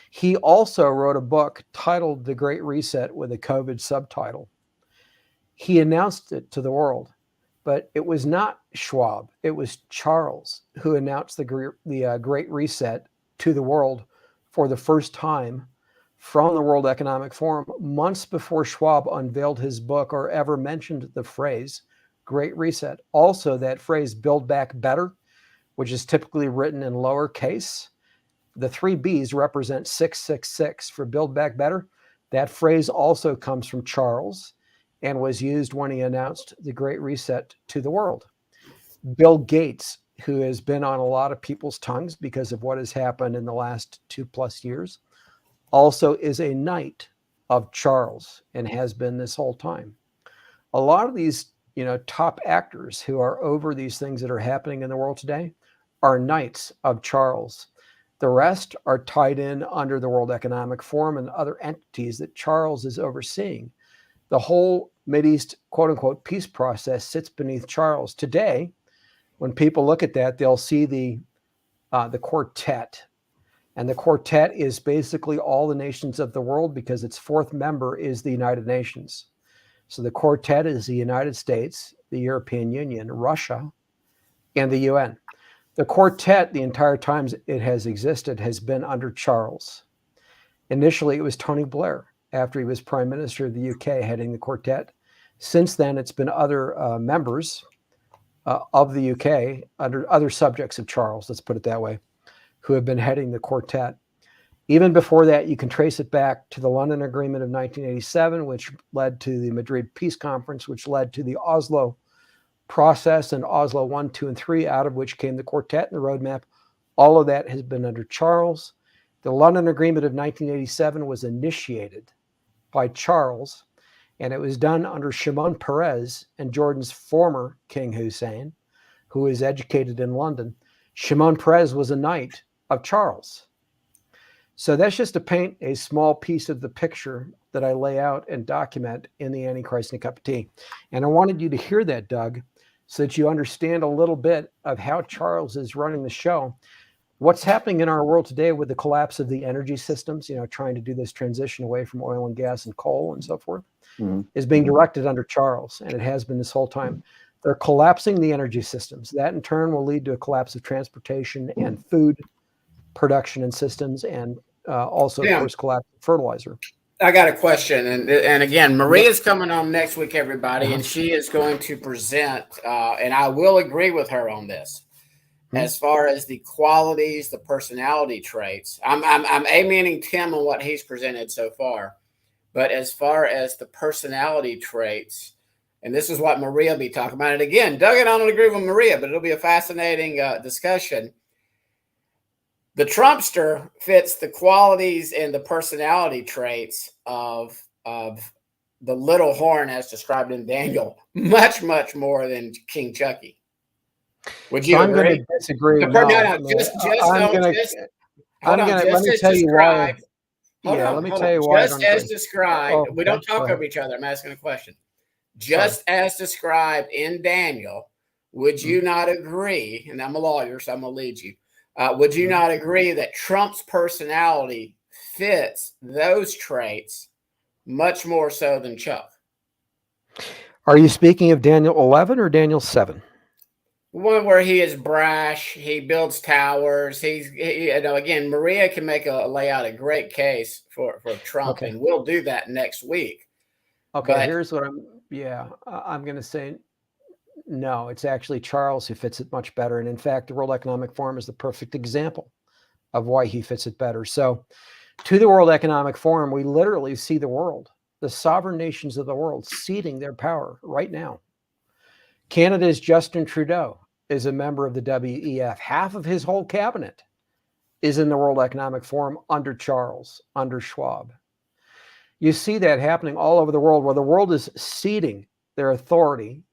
He also wrote a book titled The Great Reset with a COVID subtitle. He announced it to the world, but it was not Schwab. It was Charles who announced the Great Reset to the world for the first time from the World Economic Forum months before Schwab unveiled his book or ever mentioned the phrase Great Reset. Also, that phrase Build Back Better, which is typically written in lowercase. The 3 B's represent 666 for Build Back Better. That phrase also comes from Charles and was used when he announced the Great Reset to the world. Bill Gates, who has been on a lot of people's tongues because of what has happened in the last 2+ years, also is a Knight of Charles and has been this whole time. A lot of these, top actors who are over these things that are happening in the world today are Knights of Charles. The rest are tied in under the World Economic Forum and other entities that Charles is overseeing. The whole Mideast, quote unquote, peace process sits beneath Charles. Today, when people look at that, they'll see the quartet. And the quartet is basically all the nations of the world because its 4th member is the United Nations. So the quartet is the United States, the European Union, Russia, and the UN. The quartet, the entire time it has existed, has been under Charles. Initially, it was Tony Blair, after he was Prime Minister of the UK, heading the quartet. Since then, it's been other members of the UK, under other subjects of Charles, let's put it that way, who have been heading the quartet. Even before that, you can trace it back to the London Agreement of 1987, which led to the Madrid Peace Conference, which led to the Oslo process and Oslo 1, 2, and 3, out of which came the quartet and the roadmap. All of that has been under Charles. The London Agreement of 1987 was initiated by Charles, and it was done under Shimon Peres and Jordan's former King Hussein, who was educated in London. Shimon Peres was a Knight of Charles. So that's just to paint a small piece of the picture that I lay out and document in the Antichrist and a Cup of Tea. And I wanted you to hear that, Doug, so that you understand a little bit of how Charles is running the show. What's happening in our world today with the collapse of the energy systems, trying to do this transition away from oil and gas and coal and so forth, is being directed under Charles, and it has been this whole time. They're collapsing the energy systems. That in turn will lead to a collapse of transportation and food production and systems, and also, of course, collapse of fertilizer. I got a question, and again, Maria's coming on next week, everybody, and she is going to present, and I will agree with her on this. as far as the qualities, the personality traits. I'm amening Tim on what he's presented so far, but as far as the personality traits, and this is what Maria will be talking about. And again, Doug and I don't agree with Maria, but it'll be a fascinating discussion. The Trumpster fits the qualities and the personality traits of the little horn as described in Daniel much, much more than King Chucky. Would you agree? I'm going to disagree. No, Let me tell you why. Let me tell you why. Just as described, we don't talk over each other. I'm asking a question. Just as described in Daniel, would you not agree? And I'm a lawyer, so I'm going to lead you. Would you not agree that Trump's personality fits those traits much more so than Chuck? Are you speaking of Daniel 11 or Daniel 7? One where he is brash, he builds towers. Again, Maria can lay out a great case for Trump, and we'll do that next week. Okay, but here's what I'm going to say. No, it's actually Charles who fits it much better. And in fact, the World Economic Forum is the perfect example of why he fits it better. So to the World Economic Forum, we literally see the world, the sovereign nations of the world, ceding their power right now. Canada's Justin Trudeau is a member of the WEF. Half of his whole cabinet is in the World Economic Forum under Charles, under Schwab. You see that happening all over the world, where the world is ceding their authority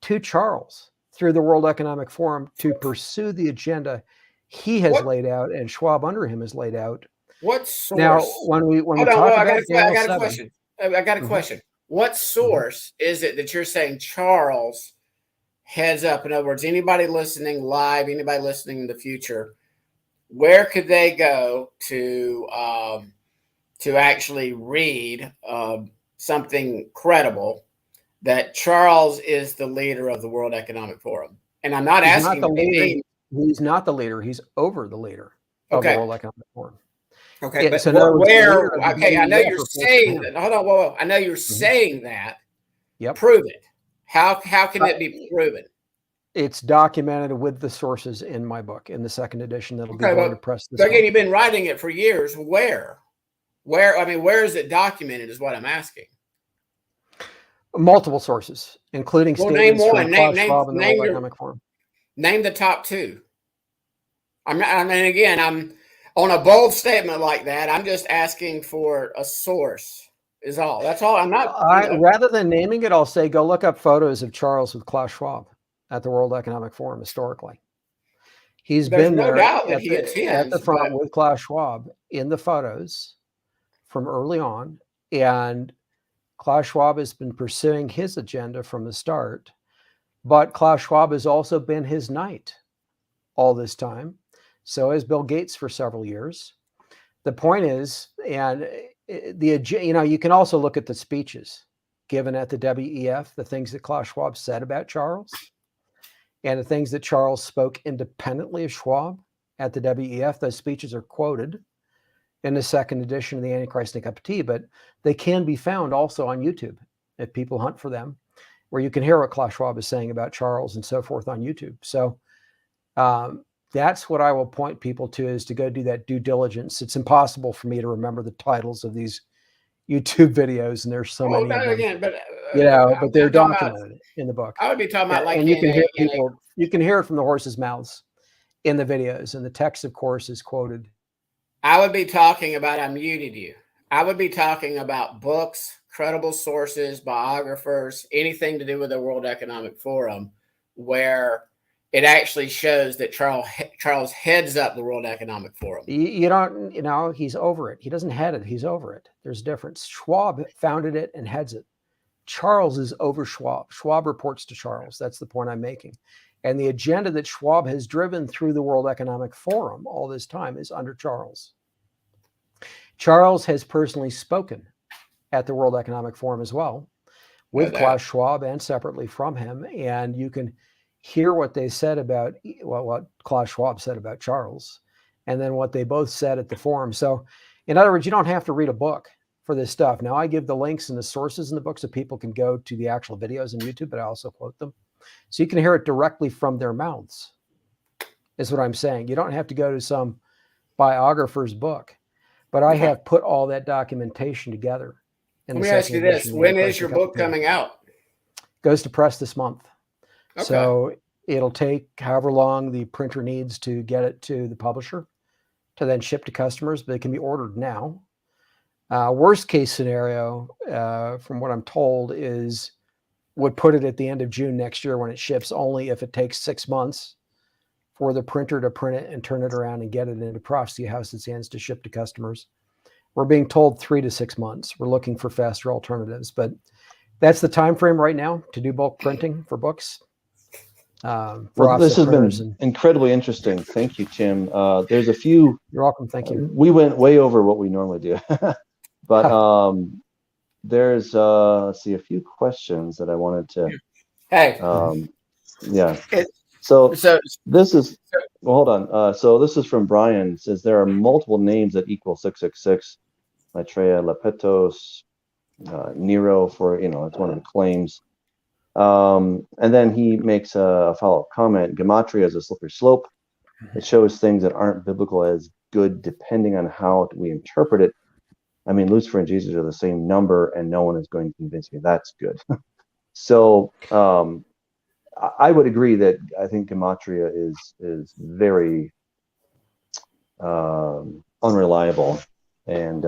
to Charles through the World Economic Forum to pursue the agenda he has laid out and Schwab under him has laid out. What source? Now, when we talk about I got a question. I got a question. What source is it that you're saying Charles heads up? In other words, anybody listening live, anybody listening in the future, where could they go to actually read something credible that Charles is the leader of the World Economic Forum? And I'm not asking. He's not the leader. He's over the leader of the World Economic Forum. Okay, but where? Okay, I know you're saying that. Hold on, whoa. I know you're saying that. Yep. Prove it. How can it be proven? It's documented with the sources in my book, in the second edition that'll be going to press this. Again, you've been writing it for years. Where? I mean, where is it documented? Is what I'm asking. Multiple sources, including statements from Klaus Schwab and the World Economic Forum. Name the top two. I'm on a bold statement like that. I'm just asking for a source. Is all. That's all. I'm not. Rather than naming it, I'll say go look up photos of Charles with Klaus Schwab at the World Economic Forum historically. He's been there at the front with Klaus Schwab in the photos from early on, and Klaus Schwab has been pursuing his agenda from the start, but Klaus Schwab has also been his knight all this time. So has Bill Gates for several years. The point is, and you can also look at the speeches given at the WEF, the things that Klaus Schwab said about Charles, and the things that Charles spoke independently of Schwab at the WEF. Those speeches are quoted in the second edition of the Antichrist and a Cup of Tea, but they can be found also on YouTube if people hunt for them, where you can hear what Klaus Schwab is saying about Charles and so forth on YouTube. So that's what I will point people to, is to go do that due diligence. It's impossible for me to remember the titles of these YouTube videos, and there's so many of them. Again, but they're documented in the book. I would be talking about and you can hear people. You can hear it from the horses' mouths in the videos, and the text, of course, is quoted. I would be talking about. I muted you. I would be talking about books, credible sources, biographers, anything to do with the World Economic Forum, where it actually shows that Charles heads up the World Economic Forum. He's over it. He doesn't head it. He's over it. There's a difference. Schwab founded it and heads it. Charles is over Schwab. Schwab reports to Charles. That's the point I'm making. And the agenda that Schwab has driven through the World Economic Forum all this time is under Charles. Charles has personally spoken at the World Economic Forum as well, with Klaus Schwab and separately from him. And you can hear what they said about what Klaus Schwab said about Charles, and then what they both said at the forum. So in other words, you don't have to read a book for this stuff. Now I give the links and the sources in the book so people can go to the actual videos on YouTube, but I also quote them. So you can hear it directly from their mouths is what I'm saying. You don't have to go to some biographer's book, but I have put all that documentation together. Let me ask you this. When is your book coming out? Goes to press this month. Okay. So it'll take however long the printer needs to get it to the publisher to then ship to customers, but it can be ordered now. Worst case scenario, from what I'm told, is would put it at the end of June next year when it ships, only if it takes 6 months for the printer to print it and turn it around and get it into Prophecy House's hands to ship to customers. We're being told 3 to 6 months. We're looking for faster alternatives, but that's the time frame right now to do bulk printing for books. Well, this has been incredibly interesting. Thank you, Tim. There's a few. You're welcome. Thank you. We went way over what we normally do, but there's let's see, a few questions that I wanted to. Hey. Yeah. So this is. Well, hold on. So this is from Brian. It says there are multiple names that equal 666. Maitreya, Lepetos, Nero, for it's one of the claims. And then he makes a follow-up comment. Gematria is a slippery slope. It shows things that aren't biblical as good depending on how we interpret it. I mean, Lucifer and Jesus are the same number, and no one is going to convince me that's good. So I would agree that I think Gematria is very unreliable, and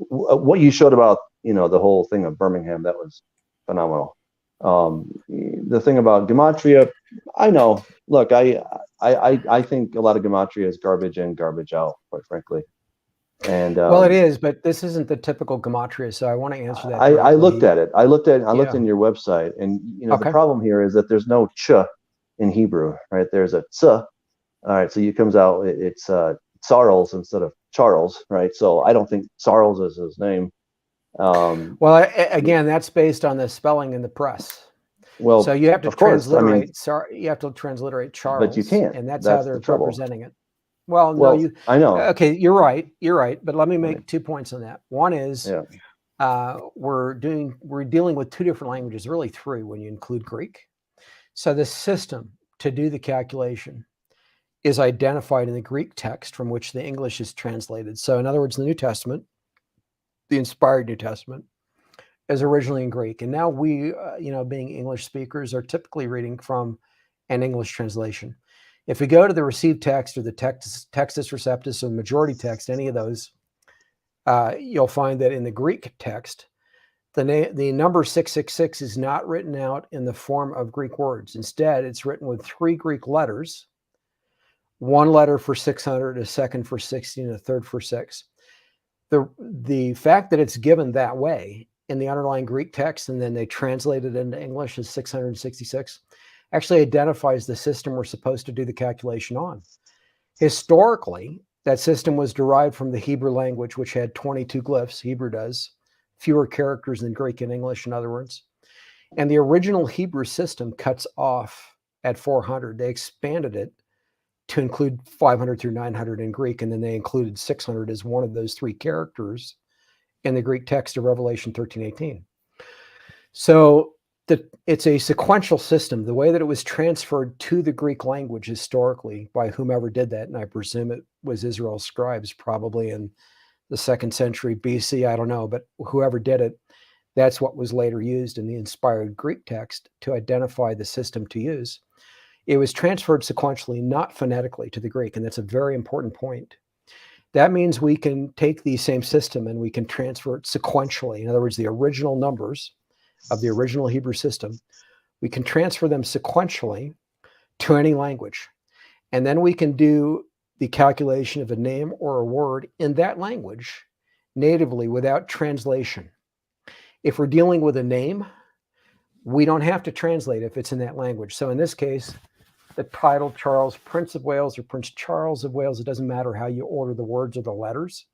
what you showed about the whole thing of Birmingham, that was phenomenal. The thing about Gematria, I know. Look, I think a lot of Gematria is garbage in, garbage out, quite frankly. And well, it is, but this isn't the typical Gematria, so I want to answer that. I looked at it. I looked in your website, and the problem here is that there's no ch in Hebrew, right? There's a ts. All right, so it comes out it's Charles instead of Charles, right? So I don't think Charles is his name. Well, again, that's based on the spelling in the press. Well, so you have to transliterate. You have to transliterate Charles, but you can't, and that's how they're representing it. Well, no, I know. Okay, you're right. But let me make 2 points on that. One is we're dealing with 2 different languages, really 3 when you include Greek. So the system to do the calculation is identified in the Greek text from which the English is translated. So in other words, the New Testament, the inspired New Testament, is originally in Greek. And now we, being English speakers, are typically reading from an English translation. If we go to the received text or the Textus Receptus or majority text, any of those, you'll find that in the Greek text, the number 666 is not written out in the form of Greek words. Instead, it's written with 3 Greek letters, 1 letter for 600, a second for 60, and a third for 6. The fact that it's given that way in the underlying Greek text, and then they translate it into English as 666, actually identifies the system we're supposed to do the calculation on. Historically, that system was derived from the Hebrew language, which had 22 glyphs. Hebrew does, fewer characters than Greek and English, in other words. And the original Hebrew system cuts off at 400. They expanded it to include 500 through 900 in Greek, and then they included 600 as one of those 3 characters in the Greek text of Revelation 13:18. So it's a sequential system. The way that it was transferred to the Greek language historically by whomever did that, and I presume it was Israel's scribes probably in the 2nd century BC, I don't know, but whoever did it, that's what was later used in the inspired Greek text to identify the system to use. It was transferred sequentially, not phonetically, to the Greek, and that's a very important point. That means we can take the same system and we can transfer it sequentially. In other words, the original numbers of the original Hebrew system, we can transfer them sequentially to any language. And then we can do the calculation of a name or a word in that language natively without translation. If we're dealing with a name, we don't have to translate if it's in that language. So in this case, the title Charles, Prince of Wales or Prince Charles of Wales, it doesn't matter how you order the words or the letters.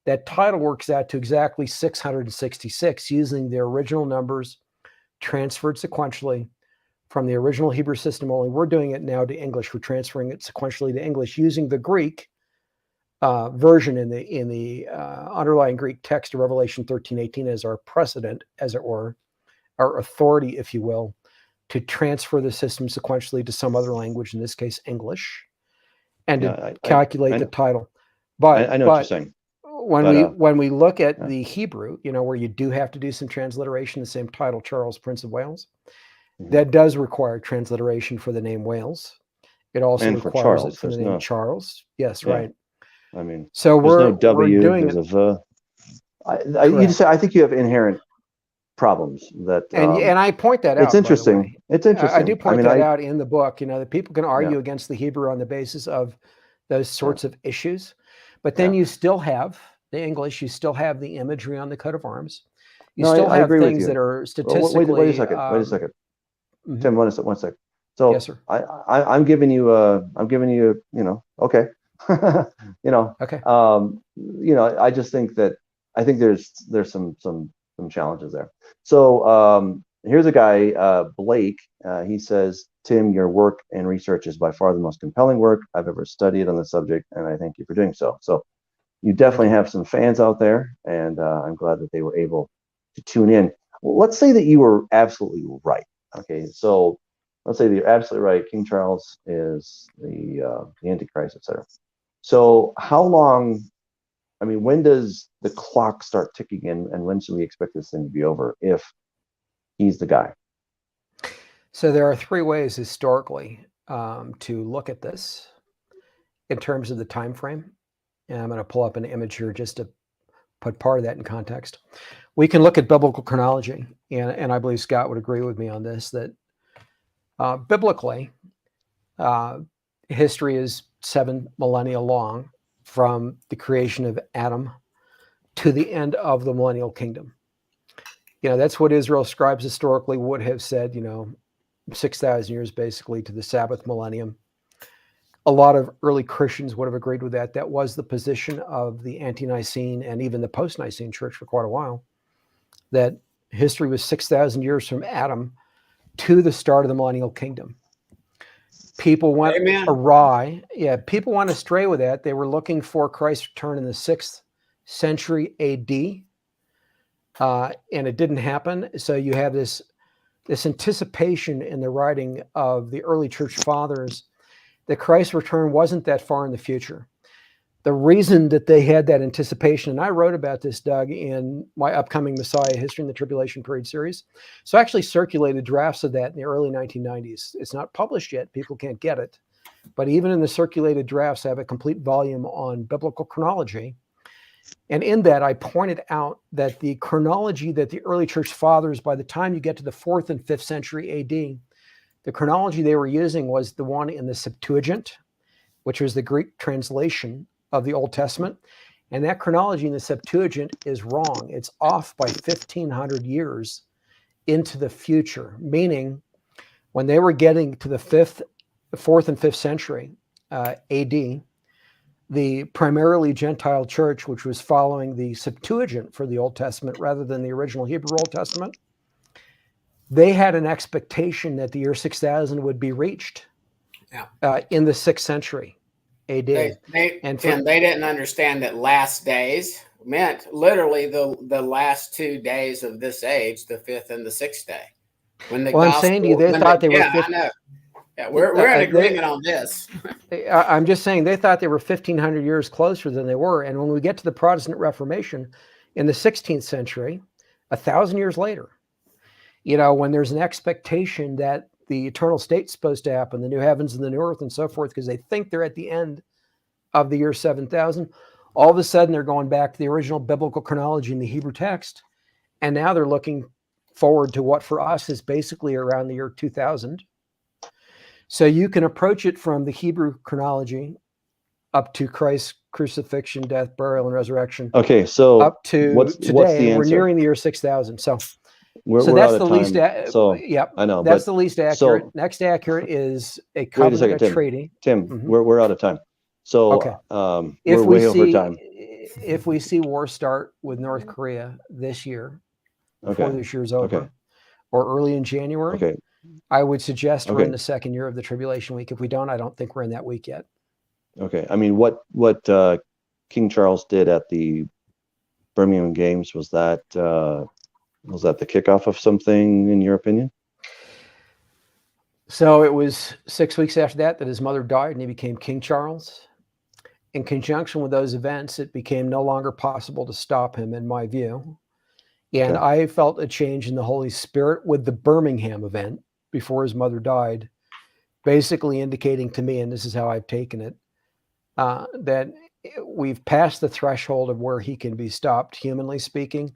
That title works out to exactly 666 using the original numbers transferred sequentially from the original Hebrew system, only we're doing it now to English. We're transferring it sequentially to English using the Greek version in the underlying Greek text of Revelation 13:18 as our precedent, as it were, our authority, if you will, to transfer the system sequentially to some other language, in this case English, and to calculate the title. But I know what you're saying. When we look at the Hebrew, where you do have to do some transliteration, the same title, Charles, Prince of Wales, that does require transliteration for the name Wales. It also requires it for the name Charles. Yes, right. I mean, so we're doing there's a I think you have inherent problems that, and I point that out. It's interesting. It's interesting. I do point that out in the book. That people can argue against the Hebrew on the basis of those sorts of issues, but then you still have the English. You still have the imagery on the coat of arms. You still have things that are statistically. Wait a second. Wait a second. Tim, one second. So yes, sir. I'm giving you okay. Okay. I just think that there's some challenges there. So here's a guy, Blake. He says, Tim, your work and research is by far the most compelling work I've ever studied on the subject, and I thank you for doing so. So you definitely have some fans out there, and I'm glad that they were able to tune in. Well, let's say that you were absolutely right. Okay, so let's say that you're absolutely right. King Charles is the Antichrist, etc. So how long? I mean, when does the clock start ticking in, and when should we expect this thing to be over if he's the guy? So there are three ways historically to look at this in terms of the time frame. And I'm going to pull up an image here just to put part of that in context. We can look at biblical chronology, and I believe Scott would agree with me on this, that biblically, history is 7 millennia long, from the creation of Adam to the end of the millennial kingdom. That's what Israel scribes historically would have said, 6,000 years basically to the Sabbath millennium. A lot of early Christians would have agreed with that. That was the position of the ante-Nicene and even the post-Nicene church for quite a while, that history was 6,000 years from Adam to the start of the millennial kingdom. People went awry. Yeah, people went astray with that. They were looking for Christ's return in the 6th century AD, and it didn't happen. So you have this anticipation in the writing of the early church fathers that Christ's return wasn't that far in the future. The reason that they had that anticipation, and I wrote about this, Doug, in my upcoming Messiah History in the Tribulation Period series. So I actually circulated drafts of that in the early 1990s. It's not published yet. People can't get it. But even in the circulated drafts, I have a complete volume on biblical chronology. And in that, I pointed out that the chronology that the early church fathers, by the time you get to the 4th and 5th century AD, the chronology they were using was the one in the Septuagint, which was the Greek translation of the Old Testament. And that chronology in the Septuagint is wrong. It's off by 1,500 years into the future, meaning when they were getting to the 4th and 5th century AD, the primarily Gentile church, which was following the Septuagint for the Old Testament rather than the original Hebrew Old Testament, they had an expectation that the year 6000 would be reached in the 6th century AD. They didn't understand that last days meant literally the last 2 days of this age, the 5th and the 6th day. When the I'm saying to you, they thought they were. I know. Yeah, we're in agreement on this. I'm just saying they thought they were 1,500 years closer than they were. And when we get to the Protestant Reformation in the 16th century, 1,000 years later, when there's an expectation that the eternal state's supposed to happen, the new heavens and the new earth and so forth, because they think they're at the end of the year 7,000, all of a sudden they're going back to the original biblical chronology in the Hebrew text. And now they're looking forward to what for us is basically around the year 2000. So you can approach it from the Hebrew chronology up to Christ's crucifixion, death, burial, and resurrection. Okay, so up to what's today, the we're answer? nearing the year 6000. So we're that's out the of least. time. Yep, I know that's the least accurate. So, next accurate is a wait a covenant, second, a treaty. Tim, we're out of time. So okay. We're way over time. If we see war start with North Korea this year, before this year's over, or early in January, I would suggest we're in the second year of the tribulation week. If we don't, I don't think we're in that week yet. Okay. I mean, what King Charles did at the Birmingham Games, was that the kickoff of something, in your opinion? So it was 6 weeks after that his mother died and he became King Charles. In conjunction with those events, it became no longer possible to stop him, in my view. And Okay. I felt a change in the Holy Spirit with the Birmingham event before his mother died, basically indicating to me, and this is how I've taken it, that we've passed the threshold of where he can be stopped, humanly speaking.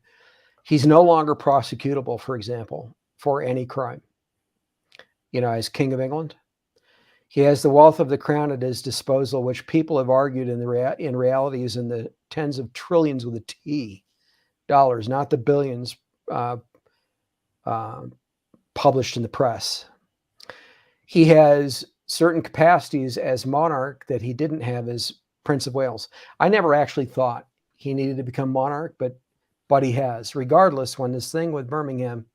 He's no longer prosecutable, for example, for any crime. As King of England, he has the wealth of the crown at his disposal, which people have argued in reality is in the tens of trillions with a T dollars, not the billions published in the press. He has certain capacities as monarch that he didn't have as Prince of Wales. I never actually thought he needed to become monarch, but he has. Regardless, when this thing with Birmingham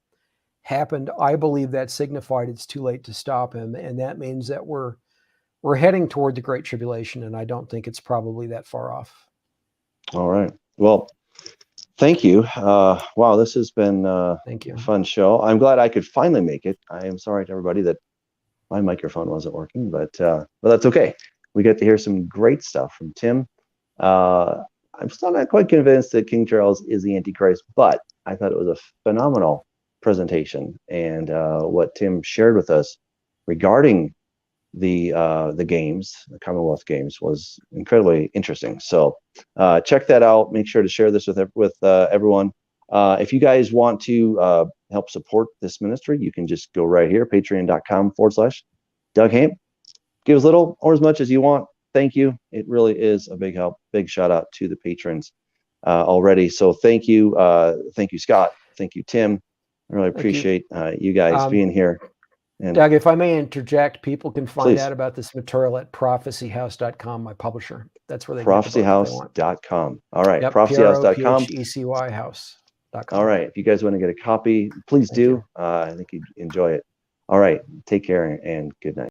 happened, I believe that signified it's too late to stop him, and that means that we're heading toward the Great Tribulation, and I don't think it's probably that far off. All right. Well, thank you. Wow, this has been Thank you. a fun show. I'm glad I could finally make it. I am sorry to everybody that my microphone wasn't working, but that's okay. We get to hear some great stuff from Tim. I'm still not quite convinced that King Charles is the Antichrist, but I thought it was a phenomenal presentation, and what Tim shared with us regarding the games, the Commonwealth Games, was incredibly interesting. So check that out. Make sure to share this with everyone. If you guys want to help support this ministry, you can just go right here, patreon.com/Doug Hamp. Give as little or as much as you want. Thank you. It really is a big help. Big shout out to the patrons already. So thank you, Scott. Thank you, Tim. I really appreciate you guys being here. And Doug, if I may interject, people can find please. out about this material at prophecyhouse.com, my publisher. That's where they prophecyhouse.com. All right, yep, prophecyhouse.com. prophecyhouse.com. All right, if you guys want to get a copy, please do. I think you'd enjoy it. All right, take care and good night.